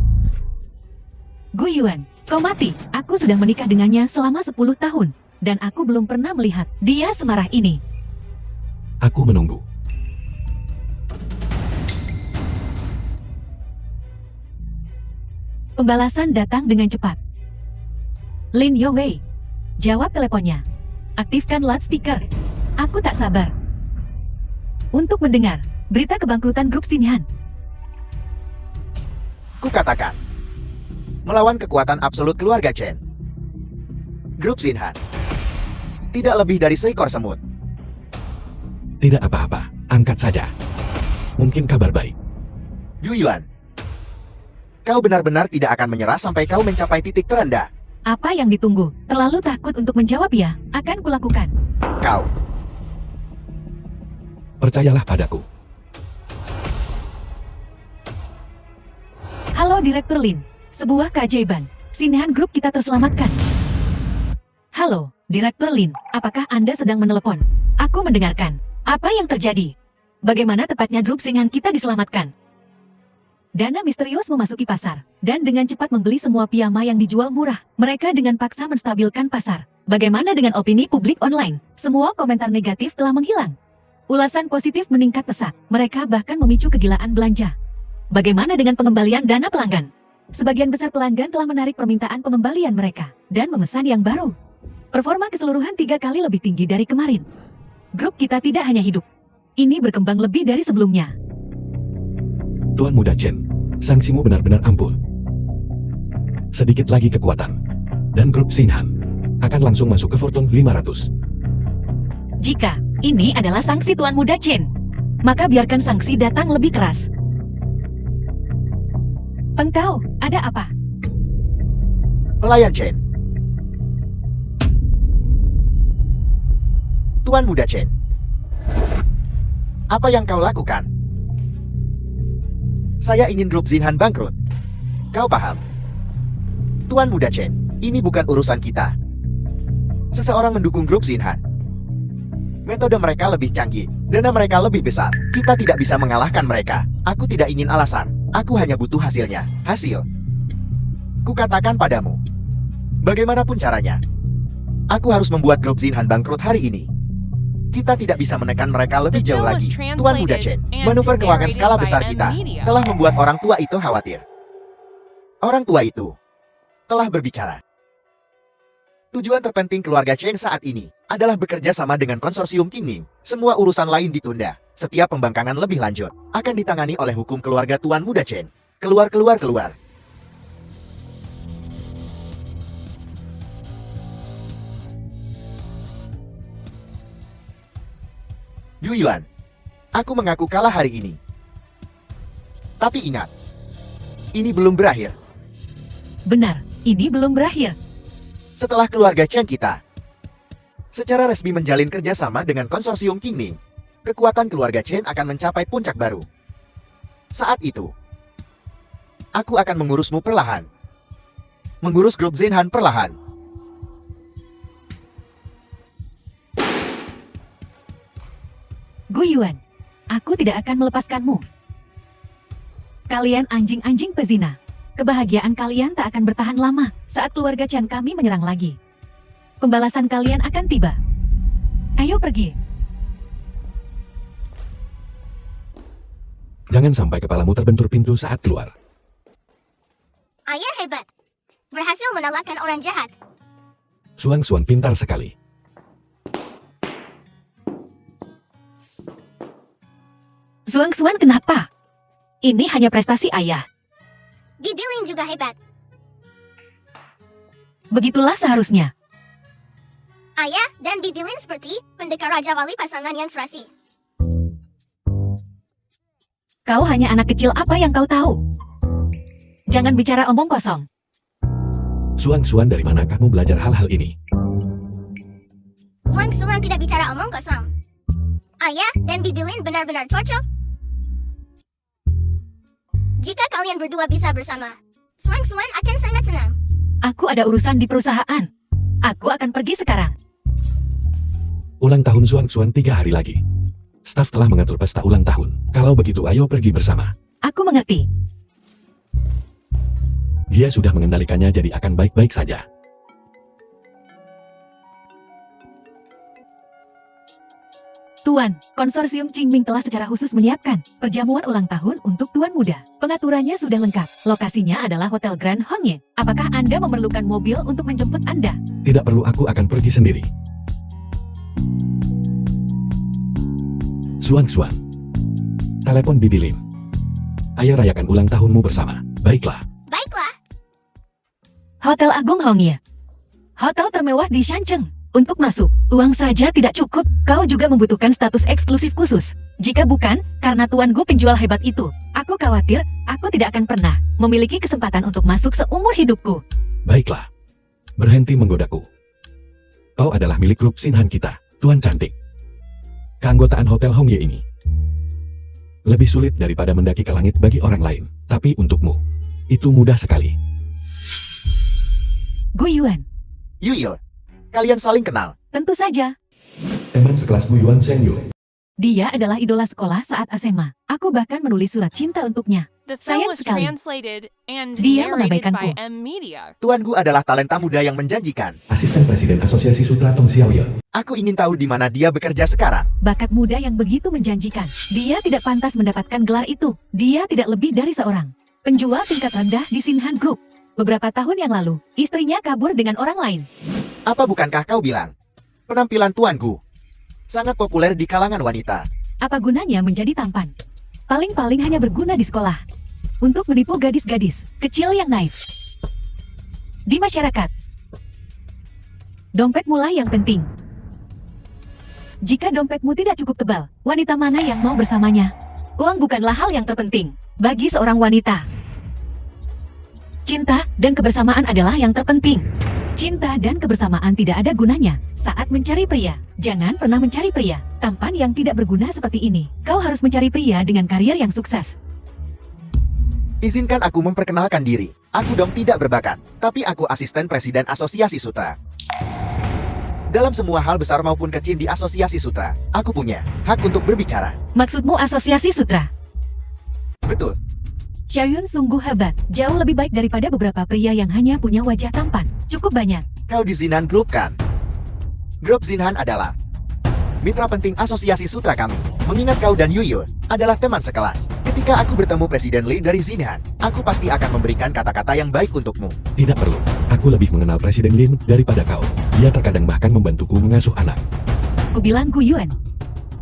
Guyuan, kau mati. Aku sudah menikah dengannya selama 10 tahun. Dan aku belum pernah melihat dia semarah ini. Aku menunggu. Pembalasan datang dengan cepat. Lin Yowei, jawab teleponnya. Aktifkan loudspeaker. Aku tak sabar untuk mendengar berita kebangkrutan grup Xinhan. Kukatakan. Melawan kekuatan absolut keluarga Chen. Grup Xinhan. Tidak lebih dari seekor semut. Tidak apa-apa, angkat saja. Mungkin kabar baik. Yu Yuan. Kau benar-benar tidak akan menyerah sampai kau mencapai titik terendah. Apa yang ditunggu? Terlalu takut untuk menjawab ya? Akan kulakukan. Kau. Percayalah padaku. Halo Direktur Lin. Sebuah keajaiban. Xinhan Group kita terselamatkan. Halo, Direktur Lin. Apakah Anda sedang menelepon? Aku mendengarkan. Apa yang terjadi? Bagaimana tepatnya grup Xinhan kita diselamatkan? Dana misterius memasuki pasar, dan dengan cepat membeli semua piyama yang dijual murah. Mereka dengan paksa menstabilkan pasar. Bagaimana dengan opini publik online? Semua komentar negatif telah menghilang. Ulasan positif meningkat pesat. Mereka bahkan memicu kegilaan belanja. Bagaimana dengan pengembalian dana pelanggan? Sebagian besar pelanggan telah menarik permintaan pengembalian mereka, dan memesan yang baru. Performa keseluruhan 3 kali lebih tinggi dari kemarin. Grup kita tidak hanya hidup. Ini berkembang lebih dari sebelumnya. Tuan Muda Chen, sanksimu benar-benar ampuh. Sedikit lagi kekuatan. Dan grup Xinhan akan langsung masuk ke Fortune 500. Jika ini adalah sanksi Tuan Muda Chen, maka biarkan sanksi datang lebih keras. Pengkau, ada apa? Pelayan Chen. Tuan Muda Chen. Apa yang kau lakukan? Saya ingin grup Xinhan bangkrut. Kau paham? Tuan Muda Chen, ini bukan urusan kita. Seseorang mendukung grup Xinhan. Metode mereka lebih canggih, dana mereka lebih besar. Kita tidak bisa mengalahkan mereka. Aku tidak ingin alasan. Aku hanya butuh hasilnya. Hasil. Kukatakan padamu. Bagaimanapun caranya. Aku harus membuat grup Xinhan bangkrut hari ini. Kita tidak bisa menekan mereka lebih jauh lagi. Tuan Muda Chen, manuver keuangan skala besar kita telah membuat orang tua itu khawatir. Orang tua itu telah berbicara. Tujuan terpenting keluarga Chen saat ini adalah bekerja sama dengan konsorsium Qingming. Semua urusan lain ditunda. Setiap pembangkangan lebih lanjut akan ditangani oleh hukum keluarga Tuan Muda Chen. Keluar. Yu Yuan, aku mengaku kalah hari ini. Tapi ingat, ini belum berakhir. Benar, ini belum berakhir. Setelah keluarga Chen kita secara resmi menjalin kerjasama dengan konsorsium Qingming, kekuatan keluarga Chen akan mencapai puncak baru. Saat itu, aku akan mengurusmu perlahan. Mengurus grup Xinhan perlahan. Guyuan, aku tidak akan melepaskanmu. Kalian anjing-anjing pezina. Kebahagiaan kalian tak akan bertahan lama saat keluarga Chen kami menyerang lagi. Pembalasan kalian akan tiba. Ayo pergi. Jangan sampai kepalamu terbentur pintu saat keluar. Ayah hebat. Berhasil mengalahkan orang jahat. Suang pintar sekali. Zuang kenapa? Ini hanya prestasi ayah. Bibilin juga hebat. Begitulah seharusnya. Ayah dan Bibilin seperti pendekar Raja Wali pasangan yang serasi. Kau hanya anak kecil, apa yang kau tahu? Jangan bicara omong kosong. Suang-Suan, dari mana kamu belajar hal-hal ini? Suang-Suang tidak bicara omong kosong. Ayah dan Bibi Lin benar-benar cocok. Jika kalian berdua bisa bersama, Suang-Suan akan sangat senang. Aku ada urusan di perusahaan. Aku akan pergi sekarang. Ulang tahun Suang-Suan 3 hari lagi. Staf telah mengatur pesta ulang tahun. Kalau begitu ayo pergi bersama. Aku mengerti. Dia sudah mengendalikannya, jadi akan baik-baik saja. Tuan, konsorsium Qingming telah secara khusus menyiapkan perjamuan ulang tahun untuk Tuan Muda. Pengaturannya sudah lengkap. Lokasinya adalah Hotel Grand Hongye. Apakah Anda memerlukan mobil untuk menjemput Anda? Tidak perlu, aku akan pergi sendiri. Suang-Suan, telepon Bibi Lin. Ayo rayakan ulang tahunmu bersama. Baiklah. Baiklah, Hotel Agung Hongye. Hotel termewah di Shancheng. Untuk masuk, uang saja tidak cukup. Kau juga membutuhkan status eksklusif khusus. Jika bukan, karena Tuan Gu penjual hebat itu, aku khawatir aku tidak akan pernah memiliki kesempatan untuk masuk seumur hidupku. Baiklah. Berhenti menggodaku. Kau adalah milik grup Sinhan kita, Tuan Cantik. Keanggotaan Hotel Hongye ini lebih sulit daripada mendaki ke langit bagi orang lain. Tapi untukmu, itu mudah sekali. Gu Yuan, Yuyul, kalian saling kenal. tentu saja. Teman sekelas Bu Yuan Zheng Yu. Dia adalah idola sekolah saat SMA. Aku bahkan menulis surat cinta untuknya. The Sayang film was sekali. translated and Dia narrated mengabaikanku. by M Media. Tuan Gu adalah talenta muda yang menjanjikan. Asisten Presiden Asosiasi Sutra Tong Xiaoye. Aku ingin tahu di mana dia bekerja sekarang. Bakat muda yang begitu menjanjikan. Dia tidak pantas mendapatkan gelar itu. Dia tidak lebih dari seorang penjual tingkat rendah di Sinhan Group. Beberapa tahun yang lalu, istrinya kabur dengan orang lain. Apa bukankah kau bilang? Penampilan Tuan Gu sangat populer di kalangan wanita. Apa gunanya menjadi tampan? Paling-paling hanya berguna di sekolah. Untuk menipu gadis-gadis kecil yang naif. Di masyarakat. Dompet mulai yang penting. Jika dompetmu tidak cukup tebal, wanita mana yang mau bersamanya? Uang bukanlah hal yang terpenting bagi seorang wanita. Cinta dan kebersamaan adalah yang terpenting. Cinta dan kebersamaan tidak ada gunanya saat mencari pria. Jangan pernah mencari pria tampan yang tidak berguna seperti ini. Kau harus mencari pria dengan karier yang sukses. Izinkan aku memperkenalkan diri. Aku dong tidak berbakat, tapi aku asisten presiden Asosiasi Sutra. Dalam semua hal besar maupun kecil di Asosiasi Sutra, aku punya hak untuk berbicara. Maksudmu Asosiasi Sutra? Betul. Xiaoyun sungguh hebat. Jauh lebih baik daripada beberapa pria yang hanya punya wajah tampan. Cukup banyak. Kau di Zinhan Group kan? Grup Zinhan adalah mitra penting Asosiasi Sutra kami. Mengingat kau dan Yuyu adalah teman sekelas. Ketika aku bertemu Presiden Lin dari Zinhan, aku pasti akan memberikan kata-kata yang baik untukmu. Tidak perlu. Aku lebih mengenal Presiden Lin daripada kau. Dia terkadang bahkan membantuku mengasuh anak. Kubilang Gu Yuan.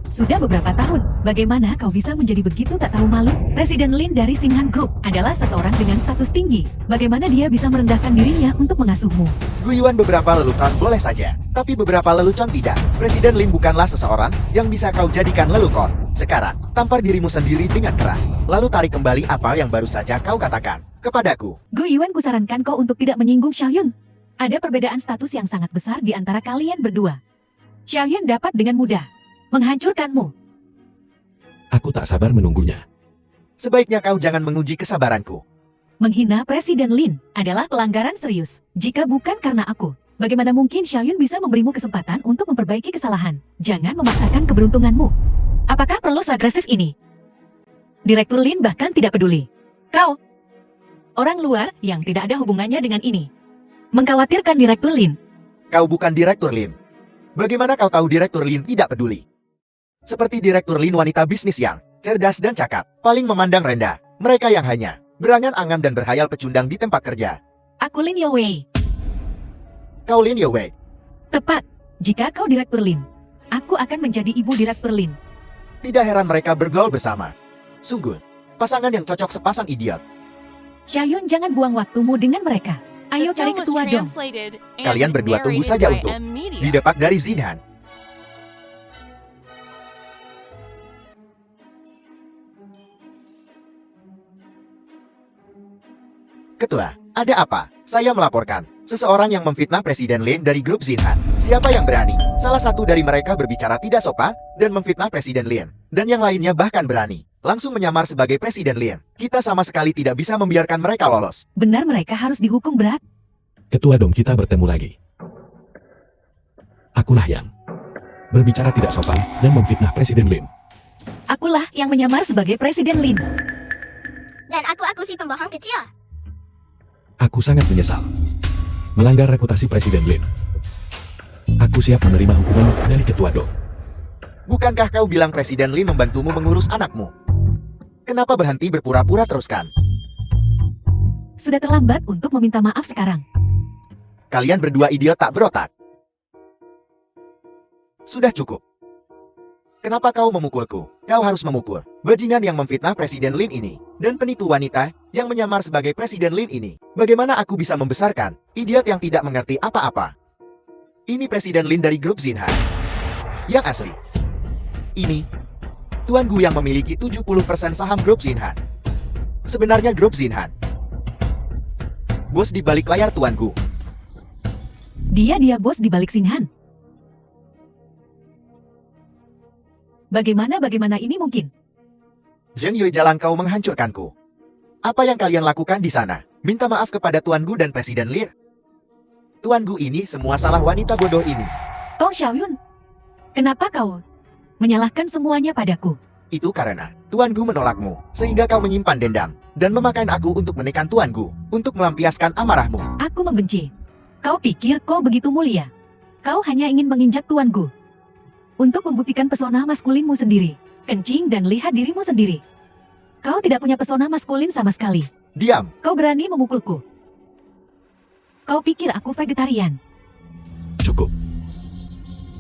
Sudah beberapa tahun, bagaimana kau bisa menjadi begitu tak tahu malu? Presiden Lin dari Sinhan Group adalah seseorang dengan status tinggi. Bagaimana dia bisa merendahkan dirinya untuk mengasuhmu? Guyuan beberapa lelucon boleh saja, tapi beberapa lelucon tidak. Presiden Lin bukanlah seseorang yang bisa kau jadikan lelucon. Sekarang, tampar dirimu sendiri dengan keras, lalu tarik kembali apa yang baru saja kau katakan kepadaku. Gu Yuan, kusarankan kau untuk tidak menyinggung Xiaoyun. Ada perbedaan status yang sangat besar di antara kalian berdua. Xiaoyun dapat dengan mudah menghancurkanmu. Aku tak sabar menunggunya. Sebaiknya kau jangan menguji kesabaranku. Menghina Presiden Lin adalah pelanggaran serius. Jika bukan karena aku, bagaimana mungkin Xiaoyun bisa memberimu kesempatan untuk memperbaiki kesalahan? Jangan memaksakan keberuntunganmu. Apakah perlu seagresif ini? Direktur Lin bahkan tidak peduli. Kau, orang luar yang tidak ada hubungannya dengan ini, mengkhawatirkan Direktur Lin. Kau bukan Direktur Lin. Bagaimana kau tahu Direktur Lin tidak peduli? Seperti Direktur Lin wanita bisnis yang cerdas dan cakap, paling memandang rendah mereka yang hanya berangan-angan dan berhayal pecundang di tempat kerja. Aku Lin Yowei. Kau Lin Yowei. Tepat. Jika kau Direktur Lin, aku akan menjadi ibu Direktur Lin. Tidak heran mereka bergaul bersama. Sungguh, pasangan yang cocok sepasang idiot. Xiaoyun, jangan buang waktumu dengan mereka. Ayo The cari film was ketua dong. translated and Kalian berdua tunggu narrated saja by untuk M Media. didepak dari Zinhan. Ketua, ada apa? Saya melaporkan. Seseorang yang memfitnah Presiden Lin dari grup Xinhan. Siapa yang berani? Salah satu dari mereka berbicara tidak sopan dan memfitnah Presiden Lin. Dan yang lainnya bahkan berani langsung menyamar sebagai Presiden Lin. Kita sama sekali tidak bisa membiarkan mereka lolos. Benar mereka harus dihukum berat. Ketua Dong, kita bertemu lagi. Akulah yang berbicara tidak sopan dan memfitnah Presiden Lin. Akulah yang menyamar sebagai Presiden Lin. Dan aku si pembohong kecil. Aku sangat menyesal melanggar reputasi Presiden Lin. Aku siap menerima hukuman dari Ketua Dong. Bukankah kau bilang Presiden Lin membantumu mengurus anakmu? Kenapa berhenti berpura-pura teruskan? Sudah terlambat untuk meminta maaf sekarang. Kalian berdua idiot tak berotak. Sudah cukup. Kenapa kau memukulku? Kau harus memukul bajingan yang memfitnah Presiden Lin ini, dan penipu wanita yang menyamar sebagai Presiden Lin ini. Bagaimana aku bisa membesarkan idiot yang tidak mengerti apa-apa? Ini Presiden Lin dari grup Xinhan yang asli. Ini Tuan Gu yang memiliki 70% saham grup Xinhan. Sebenarnya grup Xinhan bos di balik layar Tuan Gu. Dia bos di balik Xinhan. Bagaimana ini mungkin? Zheng Yue, jalan kau menghancurkanku. Apa yang kalian lakukan di sana? Minta maaf kepada Tuan Gu dan Presiden Lir. Tuan Gu, ini semua salah wanita bodoh ini. Tong Xiaoyun, kenapa kau menyalahkan semuanya padaku? Itu karena Tuan Gu menolakmu, sehingga kau menyimpan dendam dan memakan aku untuk menekan Tuan Gu, untuk melampiaskan amarahmu. Aku membenci. Kau pikir kau begitu mulia? Kau hanya ingin menginjak Tuan Gu untuk membuktikan pesona maskulinmu sendiri. Kencing dan lihat dirimu sendiri. Kau tidak punya pesona maskulin sama sekali. Diam. Kau berani memukulku. Kau pikir aku vegetarian? Cukup.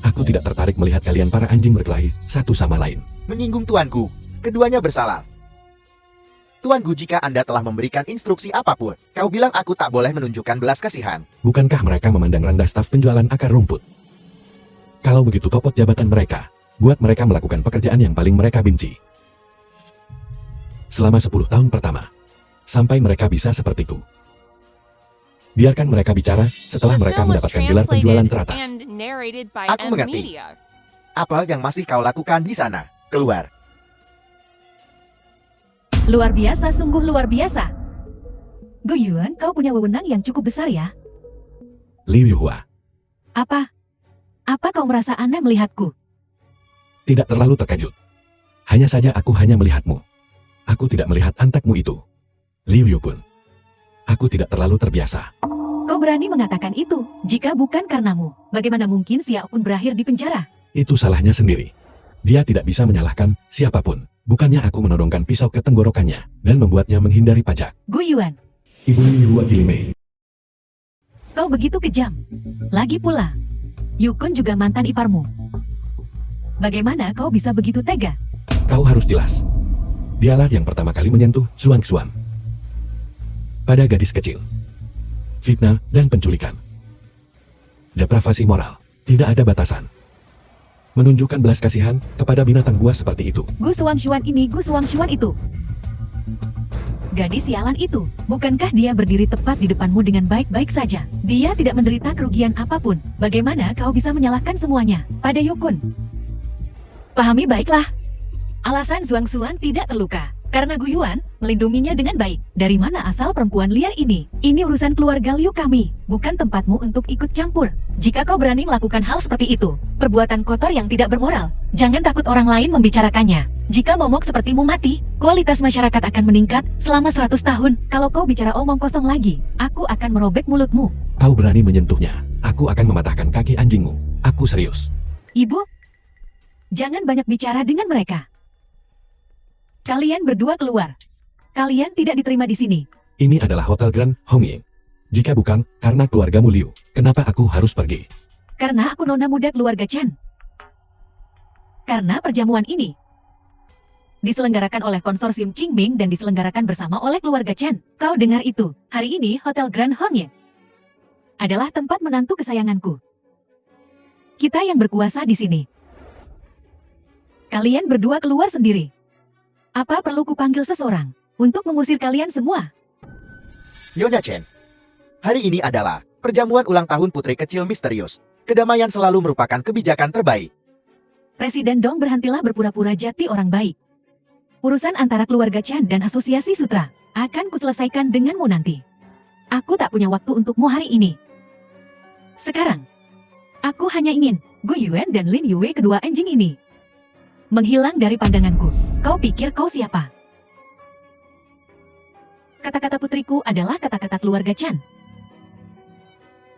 Aku tidak tertarik melihat kalian para anjing berkelahi satu sama lain. Menyinggung Tuan Gu. Keduanya bersalah. Tuan Gu, jika Anda telah memberikan instruksi apapun, kau bilang aku tak boleh menunjukkan belas kasihan. Bukankah mereka memandang rendah staf penjualan akar rumput? Kalau begitu copot jabatan mereka. Buat mereka melakukan pekerjaan yang paling mereka benci. Selama 10 tahun pertama. Sampai mereka bisa sepertiku. Biarkan mereka bicara setelah The mereka film was mendapatkan gelar penjualan translated teratas. and narrated by Aku M mengerti. Media. Apa yang masih kau lakukan di sana? Keluar. Luar biasa, sungguh luar biasa. Gu Yuan, kau punya wewenang yang cukup besar ya. Liu Yuhua. Apa kau merasa aneh melihatku? Tidak terlalu terkejut. Hanya saja aku hanya melihatmu. Aku tidak melihat antekmu itu. Liu Yu pun. Aku tidak terlalu terbiasa. Kau berani mengatakan itu? Jika bukan karenamu, bagaimana mungkin Xiao pun berakhir di penjara? Itu salahnya sendiri. Dia tidak bisa menyalahkan siapapun. Bukannya aku menodongkan pisau ke tenggorokannya dan membuatnya menghindari pajak. Gu Yuan, Ibu Liu wakili Mei. kau begitu kejam. Lagi pula, Yukun juga mantan iparmu. Bagaimana kau bisa begitu tega? Kau harus jelas. Dialah yang pertama kali menyentuh Suang Suan. Pada gadis kecil. Fitnah dan penculikan. Depravasi moral. Tidak ada batasan. Menunjukkan belas kasihan kepada binatang buas seperti itu. Gu Suangshuan ini, Gu Suangshuan itu. Gadis sialan itu, bukankah dia berdiri tepat di depanmu dengan baik-baik saja? Dia tidak menderita kerugian apapun. Bagaimana kau bisa menyalahkan semuanya pada Yukun? Pahami baiklah. Alasan Suang tidak terluka karena Gu Yuan melindunginya dengan baik. Dari mana asal perempuan liar ini? Ini urusan keluarga Liu kami, bukan tempatmu untuk ikut campur. Jika kau berani melakukan hal seperti itu, perbuatan kotor yang tidak bermoral, jangan takut orang lain membicarakannya. Jika momok sepertimu mati, kualitas masyarakat akan meningkat selama 100 tahun. Kalau kau bicara omong kosong lagi, aku akan merobek mulutmu. Kau berani menyentuhnya. Aku akan mematahkan kaki anjingmu. Aku serius. Ibu, jangan banyak bicara dengan mereka. Kalian berdua keluar. Kalian tidak diterima di sini. Ini adalah Hotel Grand Hongying. Jika bukan karena keluargamu Liu, kenapa aku harus pergi? Karena aku nona muda keluarga Chan. Karena perjamuan ini diselenggarakan oleh konsorsium Qingming dan diselenggarakan bersama oleh keluarga Chen. Kau dengar itu? Hari ini Hotel Grand Hongying adalah tempat menantu kesayanganku. Kita yang berkuasa di sini. Kalian berdua keluar sendiri. Apa perlu kupanggil seseorang untuk mengusir kalian semua? Nyonya Chen, hari ini adalah perjamuan ulang tahun putri kecil misterius. Kedamaian selalu merupakan kebijakan terbaik. Presiden Dong, berhentilah berpura-pura jadi orang baik. Urusan antara keluarga Chan dan asosiasi sutra akan kuselesaikan denganmu nanti. Aku tak punya waktu untukmu hari ini. Sekarang, aku hanya ingin Gu Yuan dan Lin Yue, kedua anjing ini, menghilang dari pandanganku. Kau pikir kau siapa? Kata-kata putriku adalah kata-kata keluarga Chan.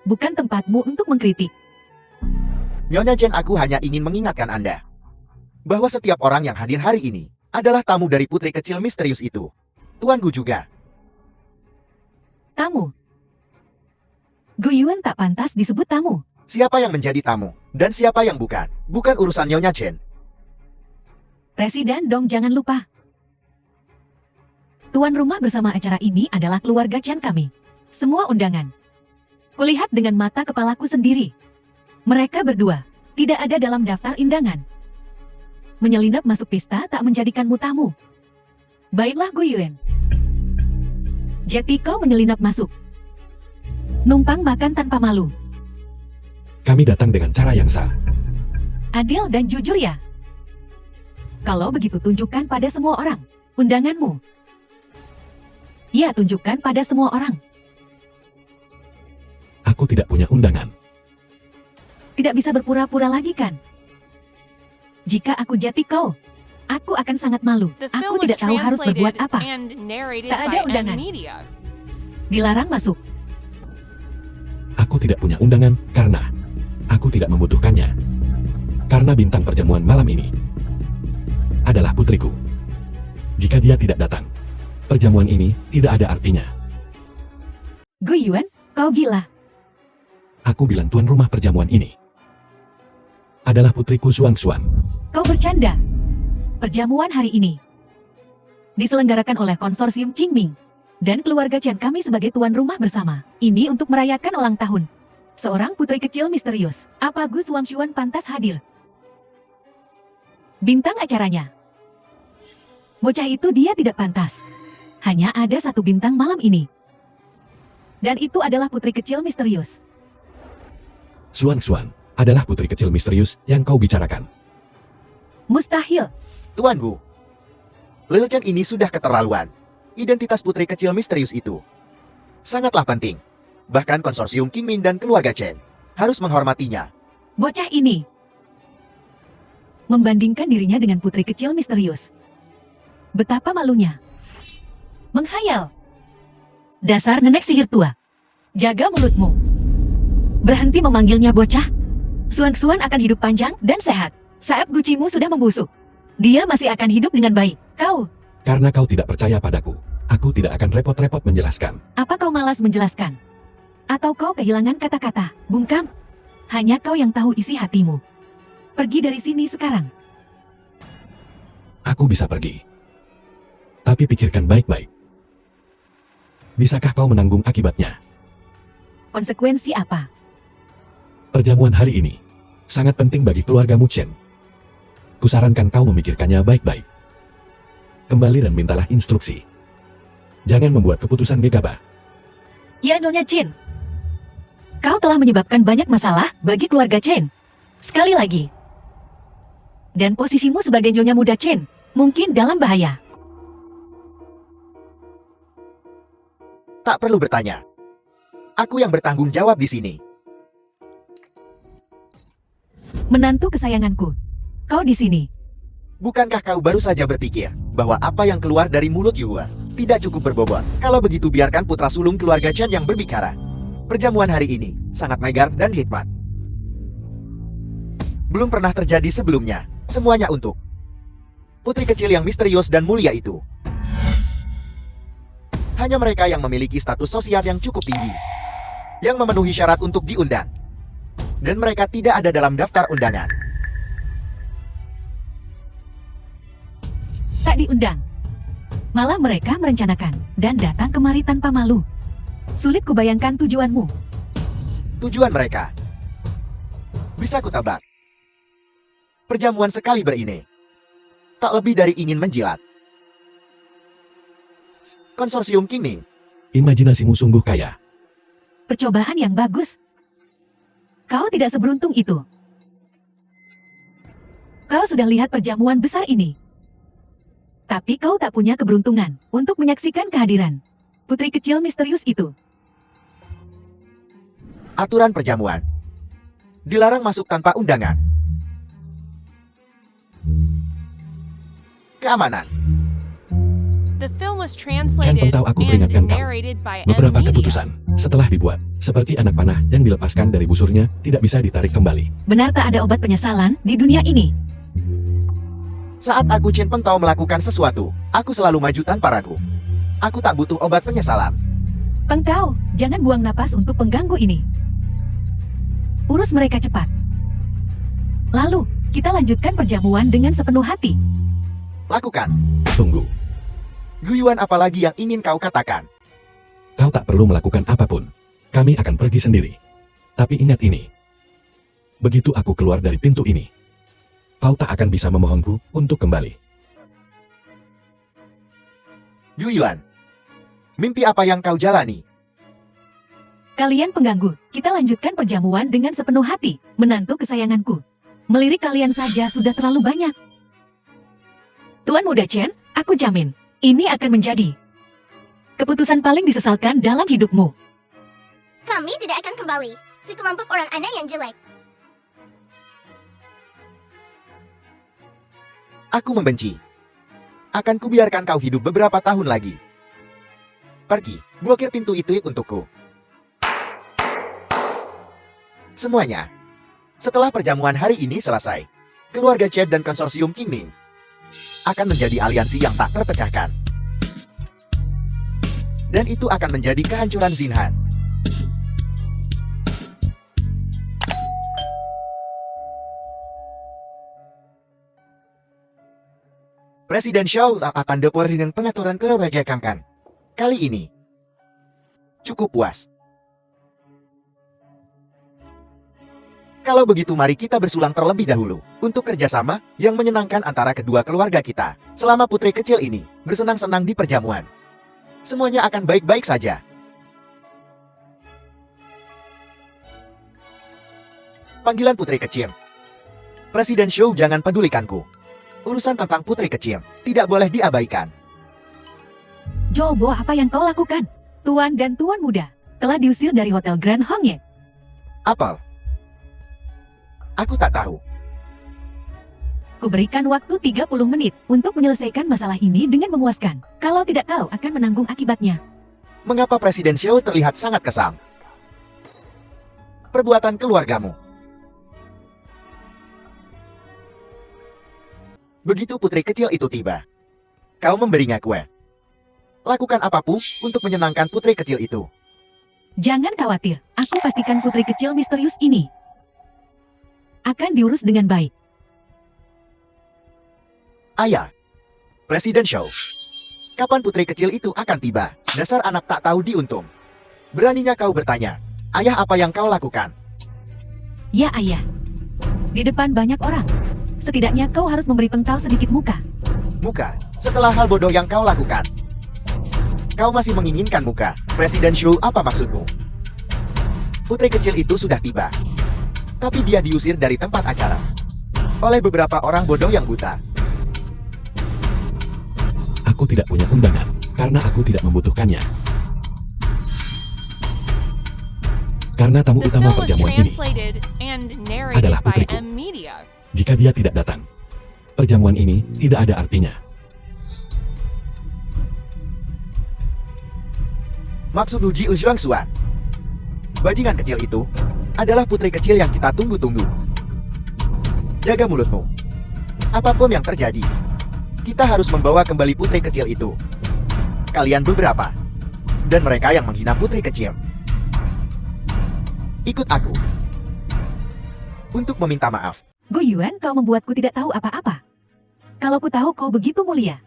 Bukan tempatmu untuk mengkritik. Nyonya Chen, aku hanya ingin mengingatkan Anda bahwa setiap orang yang hadir hari ini adalah tamu dari putri kecil misterius itu. Tuan Gu juga. Tamu. Gu Yuan tak pantas disebut tamu. Siapa yang menjadi tamu dan siapa yang bukan? Bukan urusan Nyonya Chen. Presiden Dong, jangan lupa. Tuan rumah bersama acara ini adalah keluarga Chan kami. Semua undangan kulihat dengan mata kepalaku sendiri. Mereka berdua tidak ada dalam daftar undangan. Menyelinap masuk pesta tak menjadikanmu tamu. Baiklah Gu Yuan. Jadi kau menyelinap masuk. Numpang makan tanpa malu. Kami datang dengan cara yang sah. Adil dan jujur ya. Kalau begitu tunjukkan pada semua orang undanganmu. Ya, tunjukkan pada semua orang. Aku tidak punya undangan. Tidak bisa berpura-pura lagi kan? Jika aku jadi kau, aku akan sangat malu. The Aku film was tidak tahu harus berbuat translated apa. and narrated Tak ada by undangan. N Media. Dilarang masuk. Aku tidak punya undangan karena aku tidak membutuhkannya. Karena bintang perjamuan malam ini adalah putriku. Jika dia tidak datang, perjamuan ini tidak ada artinya. Gu Yuan, kau gila. Aku bilang tuan rumah perjamuan ini adalah putriku Xuan. Kau bercanda. Perjamuan hari ini diselenggarakan oleh konsorsium Qingming dan keluarga Chen kami sebagai tuan rumah bersama. Ini untuk merayakan ulang tahun seorang putri kecil misterius. Apa Gu Xuan pantas hadir? Bintang acaranya. Bocah itu dia tidak pantas. Hanya ada satu bintang malam ini. Dan itu adalah putri kecil misterius. Xuan adalah putri kecil misterius yang kau bicarakan. Mustahil. Tuan Gu, Lil Chen ini sudah keterlaluan. Identitas putri kecil misterius itu sangatlah penting. Bahkan konsorsium Qingming dan keluarga Chen harus menghormatinya. Bocah ini membandingkan dirinya dengan putri kecil misterius. Betapa malunya. Menghayal. Dasar nenek sihir tua. Jaga mulutmu. Berhenti memanggilnya bocah. Xuan akan hidup panjang dan sehat. Saat gucimu sudah membusuk, dia masih akan hidup dengan baik. Kau, Karena kau tidak percaya padaku, aku tidak akan repot-repot menjelaskan. apa kau malas menjelaskan? Atau kau kehilangan kata-kata? Bungkam. Hanya kau yang tahu isi hatimu. Pergi dari sini sekarang. Aku bisa pergi. Tapi pikirkan baik-baik. Bisakah kau menanggung akibatnya? Konsekuensi apa? Perjamuan hari ini sangat penting bagi keluarga Mu Chen. Kusarankan kau memikirkannya baik-baik. Kembali dan mintalah instruksi. Jangan membuat keputusan gegabah. Ya, Nyonya Chen. Kau telah menyebabkan banyak masalah bagi keluarga Chen. Sekali lagi. Dan posisimu sebagai Nyonya Muda Chen mungkin dalam bahaya. Tak perlu bertanya. Aku yang bertanggung jawab di sini. Menantu kesayanganku. Kau di sini. Bukankah kau baru saja berpikir bahwa apa yang keluar dari mulut Yuan tidak cukup berbobot? Kalau begitu biarkan putra sulung keluarga Chen yang berbicara. Perjamuan hari ini sangat megar dan hikmat. Belum pernah terjadi sebelumnya. Semuanya untuk putri kecil yang misterius dan mulia itu. Hanya mereka yang memiliki status sosial yang cukup tinggi, yang memenuhi syarat untuk diundang. Dan mereka tidak ada dalam daftar undangan. Tak diundang. Malah mereka merencanakan dan datang kemari tanpa malu. Sulit kubayangkan tujuanmu. Tujuan mereka bisa kutebak. Perjamuan sekali berini. Tak lebih dari ingin menjilat konsorsium Qingming Imajinasimu sungguh kaya. Percobaan yang bagus. Kau tidak seberuntung itu. Kau sudah lihat perjamuan besar ini. Tapi kau tak punya keberuntungan untuk menyaksikan kehadiran putri kecil misterius itu. Aturan perjamuan. Dilarang masuk tanpa undangan. Keamanan. The film was Jangan translated tahu aku and peringatkan kau. narrated by Beberapa Media. keputusan setelah dibuat, seperti anak panah yang dilepaskan dari busurnya, tidak bisa ditarik kembali. Benar tak ada obat penyesalan di dunia ini? Saat aku Chen Peng Tao melakukan sesuatu, aku selalu maju tanpa ragu. Aku tak butuh obat penyesalan. Pengkau, jangan buang napas untuk pengganggu ini. Urus mereka cepat. Lalu, kita lanjutkan perjamuan dengan sepenuh hati. Lakukan. Tunggu, Guyuan apa lagi yang ingin kau katakan? kau tak perlu melakukan apapun. Kami akan pergi sendiri. Tapi ingat ini. Begitu aku keluar dari pintu ini, kau tak akan bisa memohonku untuk kembali. Guyuan. Mimpi apa yang kau jalani? Kalian pengganggu, kita lanjutkan perjamuan dengan sepenuh hati. Menantu kesayanganku. Melirik kalian saja sudah terlalu banyak. Tuan Muda Chen, aku jamin, ini akan menjadi keputusan paling disesalkan dalam hidupmu. Kami tidak akan kembali. Sekelompok orang aneh yang jelek. Aku membenci. Akan kubiarkan kau hidup beberapa tahun lagi. Pergi, blokir pintu itu untukku. Semuanya. Setelah perjamuan hari ini selesai, keluarga Chet dan konsorsium King Ming akan menjadi aliansi yang tak terpecahkan. Dan itu akan menjadi kehancuran Xinhan. Presiden Xiao akan depor dengan pengaturan kebijakan. Kali ini, cukup puas. Kalau begitu mari kita bersulang terlebih dahulu untuk kerjasama yang menyenangkan antara kedua keluarga kita. Selama putri kecil ini bersenang-senang di perjamuan, semuanya akan baik-baik saja. Panggilan putri kecil. Presiden Xiao, jangan pedulikanku. Urusan tentang putri kecil tidak boleh diabaikan. Jobo, apa yang kau lakukan? Tuan dan Tuan Muda telah diusir dari Hotel Grand Hongye. Apel. Aku tak tahu. Kuberikan waktu 30 menit untuk menyelesaikan masalah ini dengan memuaskan. Kalau tidak, kau akan menanggung akibatnya. Mengapa Presiden Xiao terlihat sangat kesal? Perbuatan keluargamu. Begitu putri kecil itu tiba, kau memberinya kue. Lakukan apapun untuk menyenangkan putri kecil itu. Jangan khawatir, aku pastikan putri kecil misterius ini akan diurus dengan baik. Ayah, Presiden Xiao, kapan putri kecil itu akan tiba? Dasar anak tak tahu diuntung. Beraninya kau bertanya, ayah, apa yang kau lakukan? Ya ayah, di depan banyak orang. Setidaknya kau harus memberi pengkau sedikit muka. Muka, setelah hal bodoh yang kau lakukan. Kau masih menginginkan muka. Presiden Xiao, apa maksudmu? Putri kecil itu sudah tiba. Tapi dia diusir dari tempat acara oleh beberapa orang bodoh yang buta. Aku tidak punya undangan, karena aku tidak membutuhkannya. Karena tamu The utama film was perjamuan ini, translated and narrated adalah by putriku. Media. jika dia tidak datang, perjamuan ini tidak ada artinya. Maksud Uji Uzhuangsuan, bajingan kecil itu adalah putri kecil yang kita tunggu-tunggu. Jaga mulutmu. Apapun yang terjadi, kita harus membawa kembali putri kecil itu. Kalian beberapa, dan mereka yang menghina putri kecil. Ikut aku untuk meminta maaf. Gu Yuan, kau membuatku tidak tahu apa-apa. Kalau ku tahu kau begitu mulia,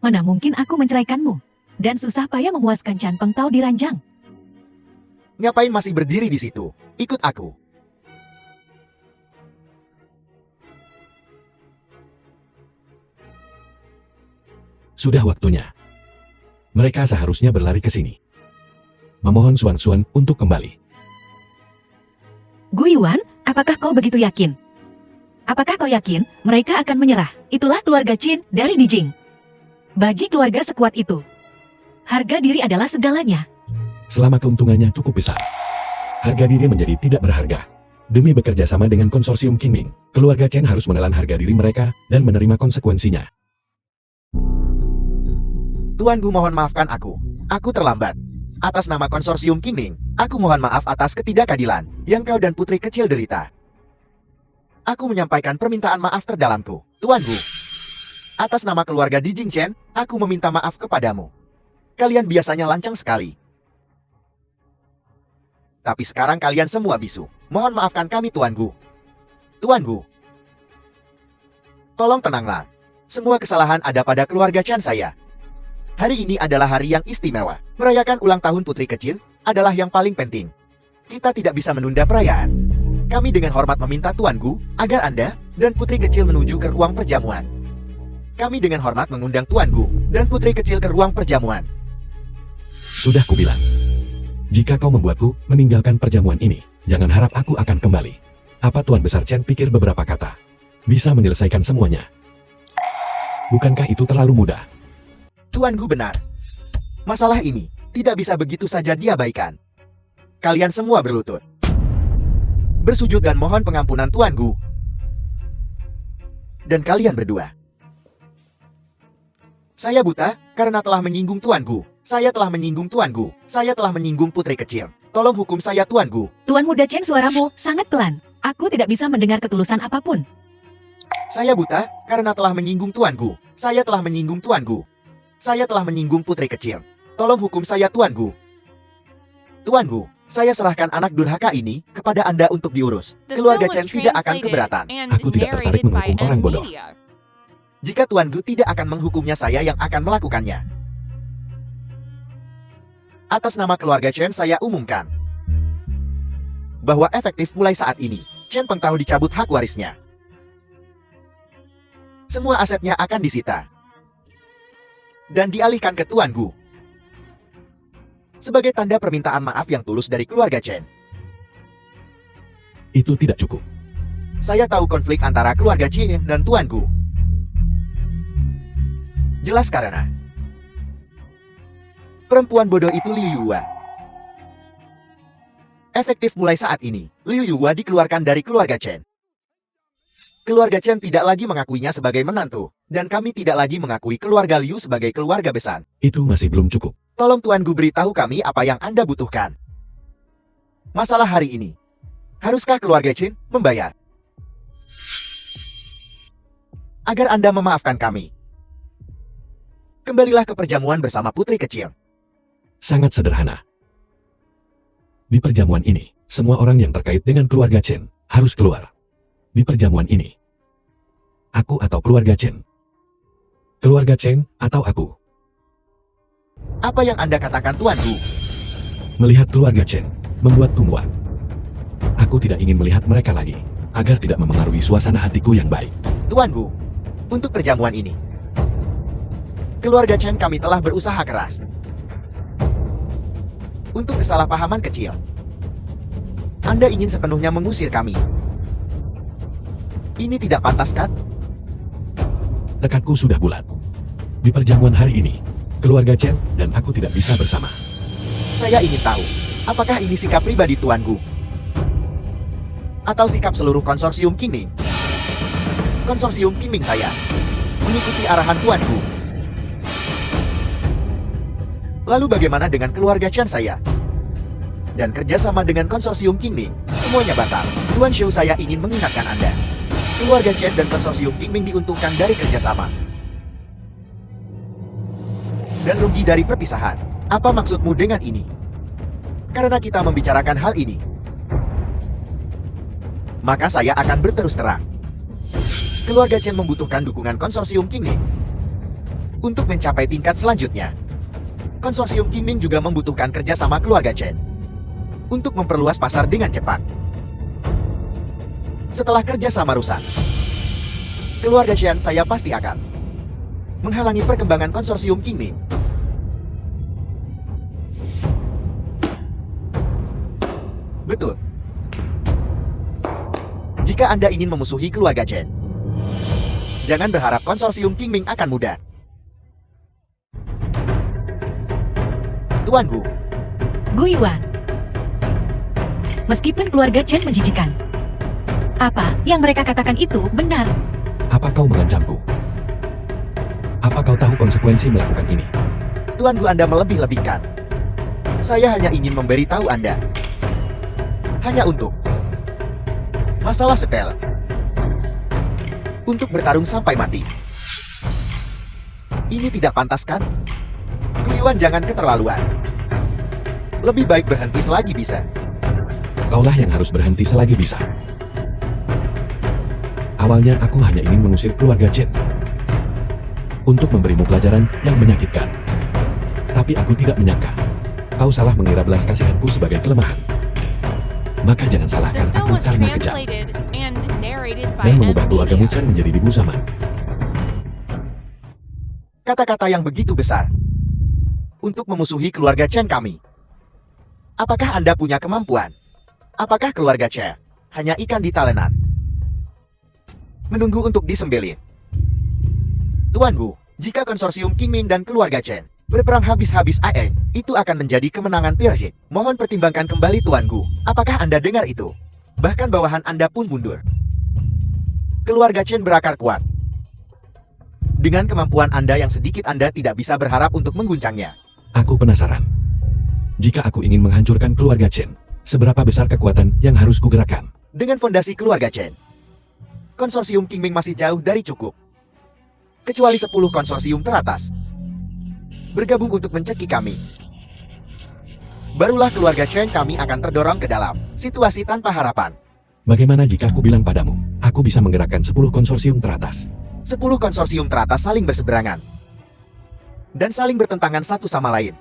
mana mungkin aku menceraikanmu? Dan susah payah memuaskan Chan Peng Tao di ranjang. Ngapain masih berdiri di situ? Ikut aku. Sudah waktunya. Mereka seharusnya berlari ke sini. memohon Xuan untuk kembali. Gu Yuan, apakah kau begitu yakin? Apakah kau yakin mereka akan menyerah? Itulah keluarga Qin dari Dijing. Bagi keluarga sekuat itu, harga diri adalah segalanya. Selama keuntungannya cukup besar, harga diri menjadi tidak berharga. Demi bekerja sama dengan konsorsium Qingming, keluarga Chen harus menelan harga diri mereka dan menerima konsekuensinya. Tuan Gu, mohon maafkan aku. Aku terlambat. Atas nama konsorsium Qingming, aku mohon maaf atas ketidakadilan yang kau dan putri kecil derita. Aku menyampaikan permintaan maaf terdalamku, Tuan Gu. Atas nama keluarga Dijing Chen, aku meminta maaf kepadamu. Kalian biasanya lancang sekali. Tapi sekarang kalian semua bisu. Mohon maafkan kami, Tuan Gu. Tuan Gu, tolong tenanglah. Semua kesalahan ada pada keluarga Chen saya. Hari ini adalah hari yang istimewa. Merayakan ulang tahun putri kecil adalah yang paling penting. Kita tidak bisa menunda perayaan. Kami dengan hormat meminta Tuan Gu agar Anda dan putri kecil menuju ke ruang perjamuan. Kami dengan hormat mengundang Tuan Gu dan putri kecil ke ruang perjamuan. Sudah kubilang. Jika kau membuatku meninggalkan perjamuan ini, jangan harap aku akan kembali. Apa Tuan Besar Chen pikir beberapa kata bisa menyelesaikan semuanya? Bukankah itu terlalu mudah? Tuan Gu benar. Masalah ini tidak bisa begitu saja diabaikan. Kalian semua berlutut, bersujud dan mohon pengampunan Tuan Gu. Dan kalian berdua. Saya buta karena telah menyinggung Tuan Gu. Saya telah menyinggung Tuan Gu. Saya telah menyinggung putri kecil. Tolong hukum saya, Tuan Gu. Tuan Muda Chen, suaramu sangat pelan. Aku tidak bisa mendengar ketulusan apapun. Saya buta karena telah menyinggung Tuan Gu. Saya telah menyinggung Tuan Gu. Saya telah menyinggung putri kecil. Tolong hukum saya, Tuan Gu. Tuan Gu, saya serahkan anak durhaka ini kepada Anda untuk diurus. The Keluarga film Chen was tidak akan translated keberatan. and Aku tidak tertarik narrated by menghukum orang bodoh. Media. Jika Tuan Gu tidak akan menghukumnya, saya yang akan melakukannya. Atas nama keluarga Chen, saya umumkan bahwa efektif mulai saat ini, Chen Peng Tao dicabut hak warisnya. Semua asetnya akan disita dan dialihkan ke Tuan Gu sebagai tanda permintaan maaf yang tulus dari keluarga Chen. Itu tidak cukup. Saya tahu konflik antara keluarga Chen dan Tuan Gu. Jelas karena perempuan bodoh itu Liu Yuwa. Efektif mulai saat ini, Liu Yuwa dikeluarkan dari keluarga Chen. Keluarga Chen tidak lagi mengakuinya sebagai menantu, dan kami tidak lagi mengakui keluarga Liu sebagai keluarga besar. Itu masih belum cukup. Tolong Tuan Gu beritahu kami apa yang Anda butuhkan. Masalah hari ini, haruskah keluarga Chen membayar? Agar Anda memaafkan kami. Kembalilah ke perjamuan bersama putri kecil. Sangat sederhana. Di perjamuan ini, semua orang yang terkait dengan keluarga Chen harus keluar. Di perjamuan ini, aku atau keluarga Chen? Keluarga Chen atau aku? Apa yang Anda katakan, Tuan Gu? Melihat keluarga Chen membuatku muak. Aku tidak ingin melihat mereka lagi, agar tidak memengaruhi suasana hatiku yang baik. Tuan Gu, untuk perjamuan ini, keluarga Chen kami telah berusaha keras untuk kesalahpahaman kecil. Anda ingin sepenuhnya mengusir kami. Ini tidak pantas, kan? Tekadku sudah bulat. Di perjamuan hari ini, keluarga Chen dan aku tidak bisa bersama. Saya ingin tahu, apakah ini sikap pribadi Tuan Gu? Atau sikap seluruh konsorsium Qingming? Konsorsium Qingming saya mengikuti arahan Tuan Gu. Lalu bagaimana dengan keluarga Chen saya? Dan kerjasama dengan konsorsium Qingming, semuanya batal. Tuan Xiu, saya ingin mengingatkan Anda. Keluarga Chen dan konsorsium Qingming diuntungkan dari kerjasama dan rugi dari perpisahan. Apa maksudmu dengan ini? Karena kita membicarakan hal ini, maka saya akan berterus terang. Keluarga Chen membutuhkan dukungan konsorsium Qingming untuk mencapai tingkat selanjutnya. Konsorsium Qingming juga membutuhkan kerjasama keluarga Chen untuk memperluas pasar dengan cepat. Setelah kerjasama rusak, keluarga Chen saya pasti akan menghalangi perkembangan konsorsium Qingming. jika Anda ingin memusuhi keluarga Chen. Jangan berharap konsorsium Qingming akan mudah. Tuan Gu, Gu Yuan. Meskipun keluarga Chen menjijikan, apa yang mereka katakan itu benar. Apa kau mengancamku? Apa kau tahu konsekuensi melakukan ini? Tuan Gu, Anda melebih-lebihkan. Saya hanya ingin memberitahu Anda. Hanya untuk masalah sepele. Untuk bertarung sampai mati. Ini tidak pantas kan? Gu Yuan, jangan keterlaluan. Lebih baik berhenti selagi bisa. Kaulah yang harus berhenti selagi bisa. Awalnya aku hanya ingin mengusir keluarga Chen untuk memberimu pelajaran yang menyakitkan. Tapi aku tidak menyangka kau salah mengira belas kasihanku sebagai kelemahan. Maka jangan The salahkan film aku was karena kejam translated and narrated by dan mengubah keluargamu NVIDIA. Chen menjadi Dibu Zaman. Kata-kata yang begitu besar untuk memusuhi keluarga Chen kami. Apakah Anda punya kemampuan? Apakah keluarga Chen hanya ikan di talenan? Menunggu untuk disembelih. Tuan Gu, jika konsorsium Qingming dan keluarga Chen berperang habis-habis Aeng, itu akan menjadi kemenangan Piaget. Mohon pertimbangkan kembali Tuan Gu. Apakah Anda dengar itu? Bahkan bawahan Anda pun mundur. Keluarga Chen berakar kuat. Dengan kemampuan Anda yang sedikit, Anda tidak bisa berharap untuk mengguncangnya. Aku penasaran. Jika aku ingin menghancurkan keluarga Chen, seberapa besar kekuatan yang harus kugerakkan? Dengan fondasi keluarga Chen, konsorsium Qingming masih jauh dari cukup. Kecuali 10 konsorsium teratas bergabung untuk mencekik kami. Barulah keluarga Chen kami akan terdorong ke dalam situasi tanpa harapan. Bagaimana jika aku bilang padamu, aku bisa menggerakkan 10 konsorsium teratas? 10 konsorsium teratas saling berseberangan dan saling bertentangan satu sama lain.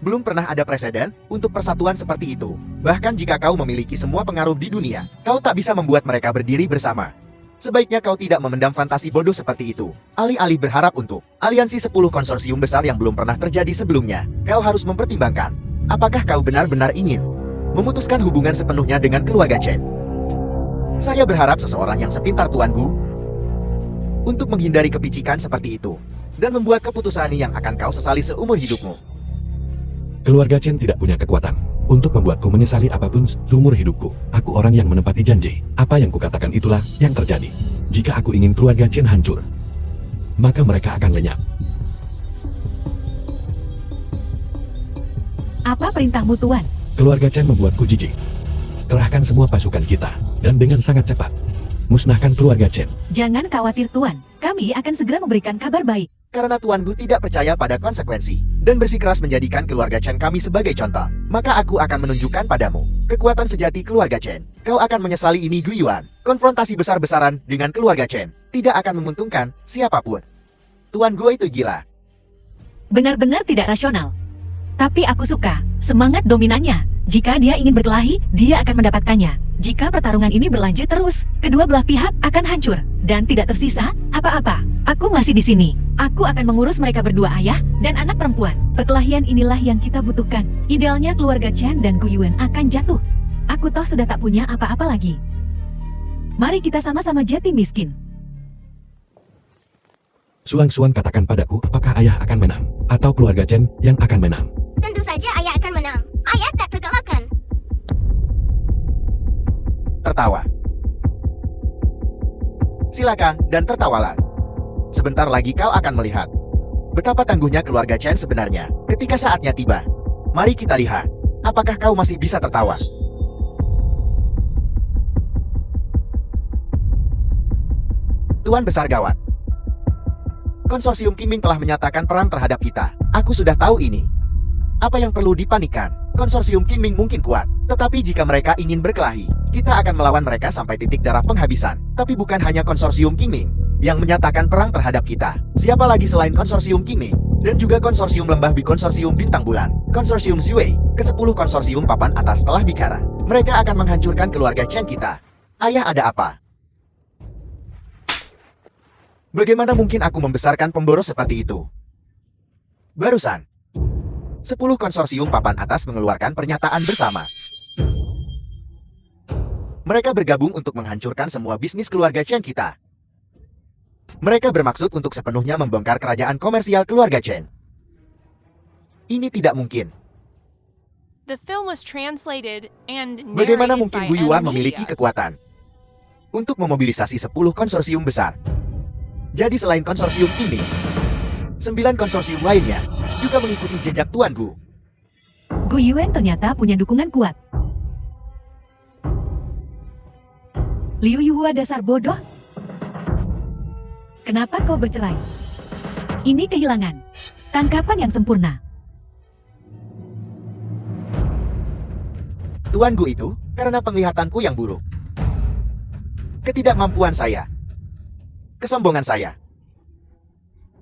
Belum pernah ada preseden untuk persatuan seperti itu. Bahkan jika kau memiliki semua pengaruh di dunia, kau tak bisa membuat mereka berdiri bersama. Sebaiknya kau tidak memendam fantasi bodoh seperti itu. Alih-alih berharap untuk aliansi 10 konsorsium besar yang belum pernah terjadi sebelumnya, kau harus mempertimbangkan, apakah kau benar-benar ingin memutuskan hubungan sepenuhnya dengan keluarga Chen. Saya berharap seseorang yang sepintar Tuan Gu untuk menghindari kepicikan seperti itu dan membuat keputusan yang akan kau sesali seumur hidupmu. Keluarga Chen tidak punya kekuatan untuk membuatku menyesali apapun seumur hidupku. Aku orang yang menepati janji. Apa yang kukatakan itulah yang terjadi. Jika aku ingin keluarga Chen hancur, maka mereka akan lenyap. Apa perintahmu, Tuan? Keluarga Chen membuatku jijik. Kerahkan semua pasukan kita, dan dengan sangat cepat, musnahkan keluarga Chen. Jangan khawatir, Tuan. Kami akan segera memberikan kabar baik. Karena Tuan Gu tidak percaya pada konsekuensi dan bersikeras menjadikan keluarga Chen kami sebagai contoh, maka aku akan menunjukkan padamu kekuatan sejati keluarga Chen. Kau akan menyesali ini, Gu Yuan. Konfrontasi besar-besaran dengan keluarga Chen tidak akan menguntungkan siapapun. Tuan Gu itu gila. Benar-benar tidak rasional. Tapi aku suka semangat dominannya. Jika dia ingin berkelahi, dia akan mendapatkannya. Jika pertarungan ini berlanjut terus, kedua belah pihak akan hancur dan tidak tersisa apa-apa. Aku masih di sini. Aku akan mengurus mereka berdua, ayah dan anak perempuan. Perkelahian inilah yang kita butuhkan. Idealnya keluarga Chen dan Gu Yuan akan jatuh. Aku toh sudah tak punya apa-apa lagi. Mari kita sama-sama jati miskin. Suang-suang, katakan padaku, apakah ayah akan menang, atau keluarga Chen yang akan menang? Tentu saja ayah akan menang. Ayah tak terkalahkan. Tertawa. Silakan dan tertawalah. Sebentar lagi kau akan melihat betapa tangguhnya keluarga Chen sebenarnya. Ketika saatnya tiba, mari kita lihat apakah kau masih bisa tertawa. Tuan Besar Gawat, konsorsium Qingming telah menyatakan perang terhadap kita. Aku sudah tahu ini. Apa yang perlu dipanikkan? Konsorsium Qingming mungkin kuat, tetapi jika mereka ingin berkelahi, kita akan melawan mereka sampai titik darah penghabisan. Tapi bukan hanya konsorsium Qingming yang menyatakan perang terhadap kita. Siapa lagi selain konsorsium Qingming? Dan juga konsorsium Lembah Bi, konsorsium Bintang Bulan, konsorsium Zhuai, ke-10 konsorsium papan atas telah bicara. Mereka akan menghancurkan keluarga Chen kita. Ayah, ada apa? Bagaimana mungkin aku membesarkan pemboros seperti itu? Barusan 10 konsorsium papan atas mengeluarkan pernyataan bersama. Mereka bergabung untuk menghancurkan semua bisnis keluarga Chen kita. Mereka bermaksud untuk sepenuhnya membongkar kerajaan komersial keluarga Chen. Ini tidak mungkin. The film was translated and Bagaimana narrated mungkin by Gu Yuan N memiliki Media. kekuatan untuk memobilisasi 10 konsorsium besar? Jadi selain konsorsium ini, 9 konsorsium lainnya juga mengikuti jejak Tuan Gu. Gu Yuan ternyata punya dukungan kuat. Liu Yuhua dasar bodoh. Kenapa kau bercerai? Ini kehilangan tangkapan yang sempurna. Tuan Gu itu karena penglihatanku yang buruk. Ketidakmampuan saya. Kesombongan saya.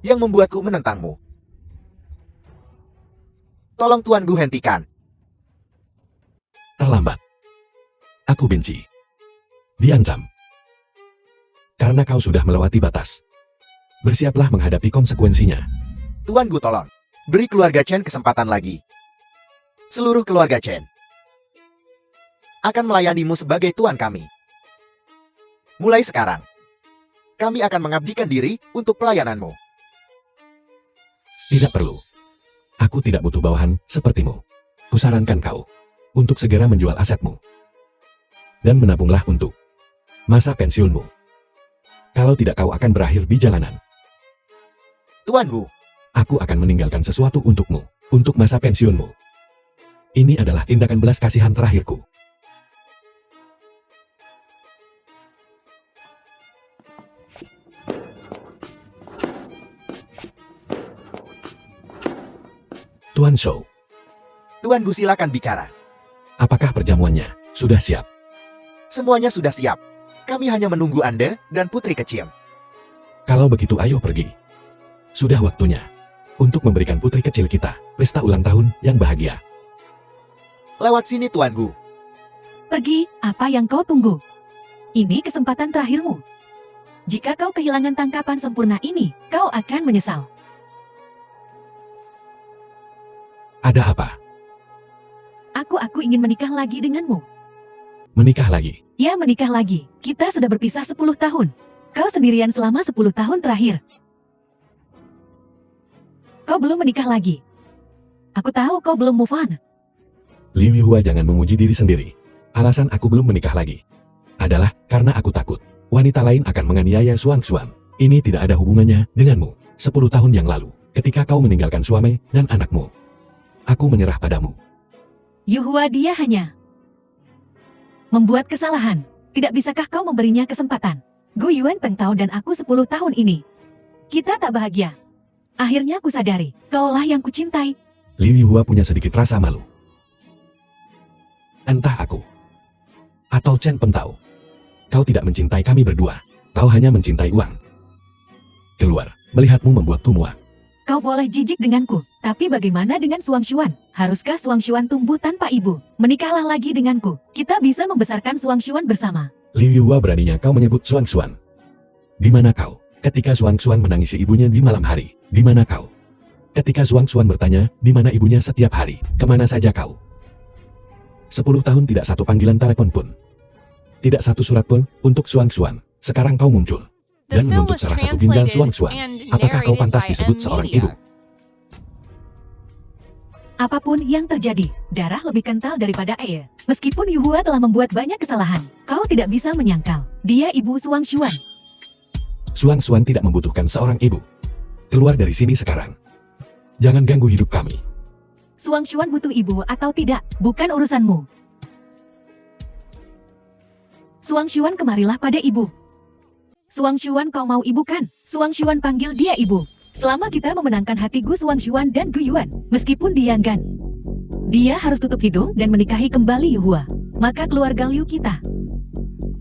Yang membuatku menentangmu. Tolong Tuan Gu hentikan. Terlambat. Aku benci. Diancam. Karena kau sudah melewati batas. Bersiaplah menghadapi konsekuensinya. Tuan Gu tolong. Beri keluarga Chen kesempatan lagi. Seluruh keluarga Chen akan melayanimu sebagai tuan kami. Mulai sekarang, kami akan mengabdikan diri untuk pelayananmu. Tidak perlu. Aku tidak butuh bawahan sepertimu. Kusarankan kau untuk segera menjual asetmu. Dan menabunglah untuk masa pensiunmu. Kalau tidak kau akan berakhir di jalanan. Tuan Gu, Aku akan meninggalkan sesuatu untukmu, untuk masa pensiunmu. Ini adalah tindakan belas kasihan terakhirku. Tuan Shou, Tuan Gu silakan bicara. apakah perjamuannya sudah siap? Semuanya sudah siap. Kami hanya menunggu Anda dan putri kecil. Kalau begitu ayo pergi. Sudah waktunya untuk memberikan putri kecil kita pesta ulang tahun yang bahagia. Lewat sini Tuan Gu. Pergi, apa yang kau tunggu? Ini kesempatan terakhirmu. Jika kau kehilangan tangkapan sempurna ini, kau akan menyesal. Ada apa? Aku ingin menikah lagi denganmu. Menikah lagi? Ya, menikah lagi. Kita sudah berpisah 10 tahun. Kau sendirian selama 10 tahun terakhir. Kau belum menikah lagi. Aku tahu kau belum move on. Liu Yuhua jangan memuji diri sendiri. Alasan aku belum menikah lagi adalah karena aku takut wanita lain akan menganiaya Xuan. Ini tidak ada hubungannya denganmu. 10 tahun yang lalu, ketika kau meninggalkan suami dan anakmu, aku menyerah padamu. Yuhua, dia hanya membuat kesalahan. Tidak bisakah kau memberinya kesempatan? Gu Yuan Peng Tao dan aku 10 tahun ini. Kita tak bahagia. Akhirnya aku sadari, kaulah yang kucintai. Liu Yuhua punya sedikit rasa malu. Entah aku atau Chen Peng Tao, kau tidak mencintai kami berdua. Kau hanya mencintai uang. Keluar, melihatmu membuatku muak. Kau boleh jijik denganku, tapi bagaimana dengan Suang Xuan? Haruskah Suang Xuan tumbuh tanpa ibu? Menikahlah lagi denganku. Kita bisa membesarkan Suang Xuan bersama. Liu Yuhua, beraninya kau menyebut Xuan. Di mana kau ketika Xuan menangisi ibunya di malam hari? Di mana kau ketika Xuan bertanya di mana ibunya setiap hari? Kemana saja kau? 10 tahun tidak satu panggilan telepon pun. Tidak satu surat pun untuk Xuan. Sekarang kau muncul The dan film menuntut was salah satu ginjal translated Xuan. and Apakah kau narrated pantas by disebut M seorang Media. ibu? Apapun yang terjadi, darah lebih kental daripada air. Meskipun Yuhua telah membuat banyak kesalahan, kau tidak bisa menyangkal. Dia ibu Suang Xuan. Xuan tidak membutuhkan seorang ibu. Keluar dari sini sekarang. Jangan ganggu hidup kami. Suang Xuan butuh ibu atau tidak, bukan urusanmu. Suang Xuan, kemarilah pada ibu. Suang Xuan, kau mau ibu kan? Suang Xuan panggil dia ibu. Selama kita memenangkan hati Gu Suang Xuan dan Gu Yuan, meskipun dia enggan, dia harus tutup hidung dan menikahi kembali Yuhua. Maka keluarga Liu kita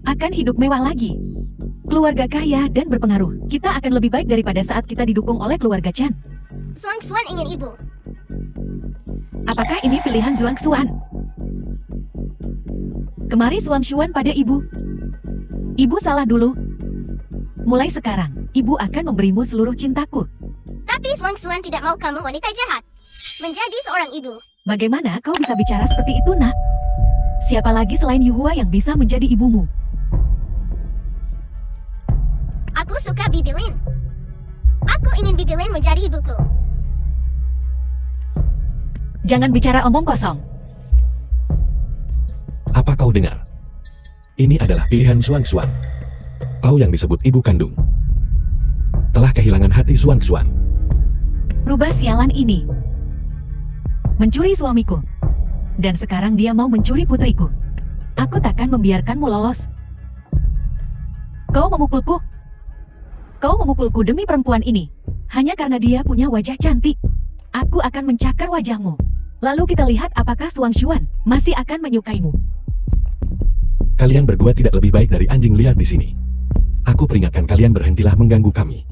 akan hidup mewah lagi. Keluarga kaya dan berpengaruh. Kita akan lebih baik daripada saat kita didukung oleh keluarga Chan. Suang Xuan ingin ibu. Apakah ini pilihan Suang Xuan? Kemari Suang Xuan pada ibu. Ibu salah dulu. Mulai sekarang, ibu akan memberimu seluruh cintaku. Tapi Suang Xuan tidak mau kamu wanita jahat. Menjadi seorang ibu. Bagaimana kau bisa bicara seperti itu, nak? Siapa lagi selain Yuhua yang bisa menjadi ibumu? Aku suka Bibilin. Aku ingin Bibilin menjadi ibuku. Jangan bicara omong kosong. Apa kau dengar? Ini adalah pilihan Xuan. Kau yang disebut ibu kandung telah kehilangan hati Xuan. Rubah sialan ini. Mencuri suamiku. Dan sekarang dia mau mencuri putriku. Aku takkan membiarkanmu lolos. Kau memukulku. Kau memukulku demi perempuan ini. Hanya karena dia punya wajah cantik. Aku akan mencakar wajahmu. Lalu kita lihat apakah Xuan masih akan menyukaimu. Kalian berdua tidak lebih baik dari anjing liar di sini. Aku peringatkan kalian, berhentilah mengganggu kami.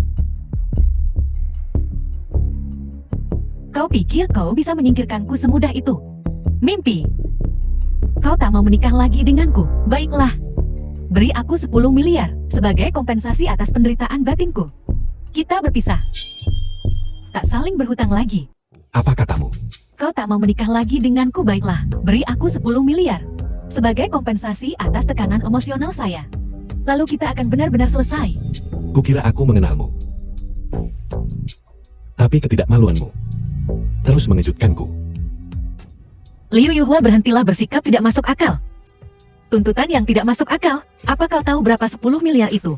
Kau pikir kau bisa menyingkirkanku semudah itu? Mimpi. Kau tak mau menikah lagi denganku. Baiklah. Beri aku 10 miliar sebagai kompensasi atas penderitaan batinku. Kita berpisah. Tak saling berhutang lagi. Apa katamu? Kau tak mau menikah lagi denganku, baiklah. Beri aku 10 miliar sebagai kompensasi atas tekanan emosional saya. Lalu kita akan benar-benar selesai. Kukira aku mengenalmu. Tapi ketidakmaluanmu terus mengejutkanku. Liu Yuhua, berhentilah bersikap tidak masuk akal. Tuntutan yang tidak masuk akal. Apa kau tahu berapa 10 miliar itu?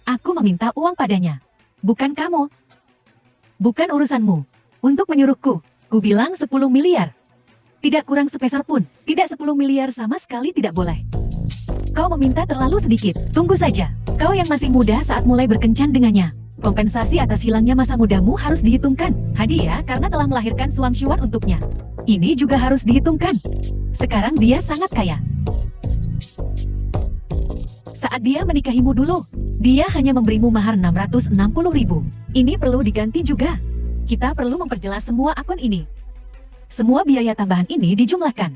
Aku meminta uang padanya. Bukan kamu. Bukan urusanmu. Untuk menyuruhku. Ku bilang 10 miliar. Tidak kurang sepeser pun. Tidak 10 miliar sama sekali tidak boleh. Kau meminta terlalu sedikit. Tunggu saja. Kau yang masih muda saat mulai berkencan dengannya. Kompensasi atas hilangnya masa mudamu harus dihitungkan. Hadiah karena telah melahirkan Xuan untuknya. Ini juga harus dihitungkan. Sekarang dia sangat kaya. Saat dia menikahimu dulu, dia hanya memberimu mahar 660 ribu. Ini perlu diganti juga. Kita perlu memperjelas semua akun ini. Semua biaya tambahan ini dijumlahkan.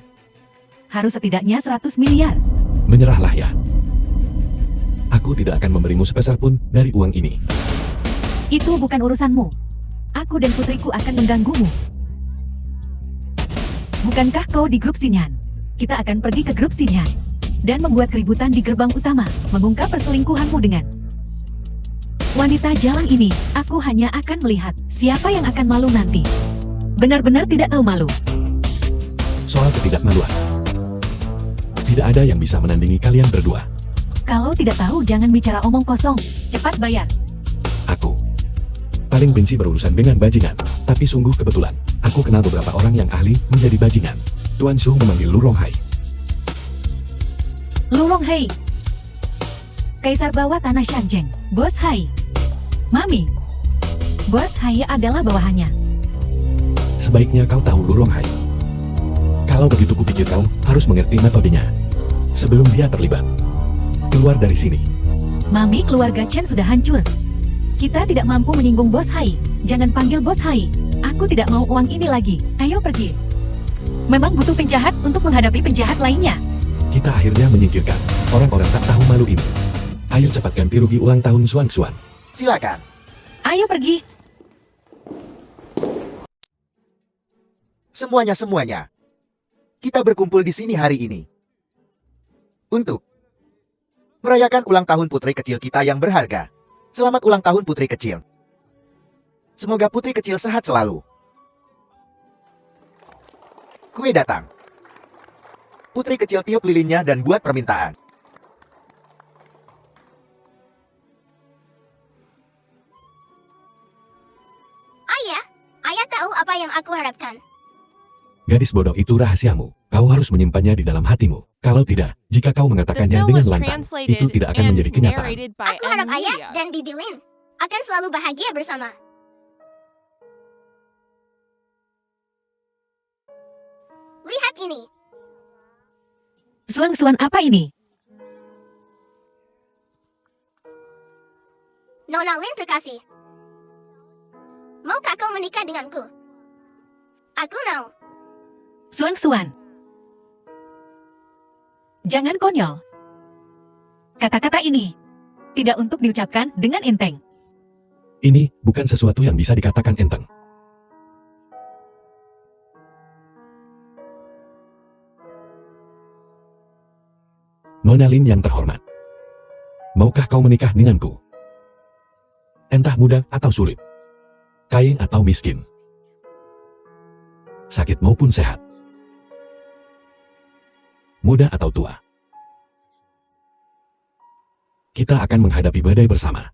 Harus setidaknya 100 miliar. Menyerahlah ya. Aku tidak akan memberimu sepeser pun dari uang ini. Itu bukan urusanmu. Aku dan putriku akan mengganggumu. Bukankah kau di grup Xinyan? Kita akan pergi ke grup Xinyan dan membuat keributan di gerbang utama, mengungkap perselingkuhanmu dengan wanita jalan ini. Aku hanya akan melihat siapa yang akan malu nanti. Benar-benar tidak tahu malu. Soal ketidakmaluan, tidak ada yang bisa menandingi kalian berdua. Kalau tidak tahu jangan bicara omong kosong. Cepat bayar. Aku paling benci berurusan dengan bajingan, tapi sungguh kebetulan, aku kenal beberapa orang yang ahli menjadi bajingan. Tuan Su memanggil Lu Ronghai. Lu Ronghai, Kaisar bawah tanah Shanjeng. Bos Hai. Mami. Bos Hai adalah bawahannya. Sebaiknya kau tahu Lu Ronghai. Kalau begitu kupikir kau harus mengerti metodenya sebelum dia terlibat. Keluar dari sini. Mami, keluarga Chen sudah hancur. Kita tidak mampu menyinggung Bos Hai. Jangan panggil Bos Hai. Aku tidak mau uang ini lagi. Ayo pergi. Memang butuh penjahat untuk menghadapi penjahat lainnya. Kita akhirnya menyingkirkan orang-orang tak tahu malu ini. Ayo cepat ganti rugi ulang tahun Xuan. Silakan. Ayo pergi. Semuanya. Kita berkumpul di sini hari ini untuk merayakan ulang tahun putri kecil kita yang berharga. Selamat ulang tahun putri kecil. Semoga putri kecil sehat selalu. Kue datang. Putri kecil tiup lilinnya dan buat permintaan. Ayah tahu apa yang aku harapkan. Gadis bodoh itu rahasiamu. Kau harus menyimpannya di dalam hatimu. Kalau tidak, jika kau The mengatakannya film dengan was lantang, itu translated tidak akan and menjadi kenyataan. narrated by Aku harap N. ayah Media. dan Bibi Lin akan selalu bahagia bersama. Lihat ini. Xuan apa ini? Nona Lin terkasih. Maukah kau menikah denganku? Aku mau. Xuan. Jangan konyol. Kata-kata ini tidak untuk diucapkan dengan enteng. Ini bukan sesuatu yang bisa dikatakan enteng. Nona Lin yang terhormat. Maukah kau menikah denganku? Entah muda atau sulit. Kaya atau miskin. Sakit maupun sehat. Muda atau tua. Kita akan menghadapi badai bersama.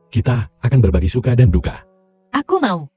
Kita akan berbagi suka dan duka. Aku mau.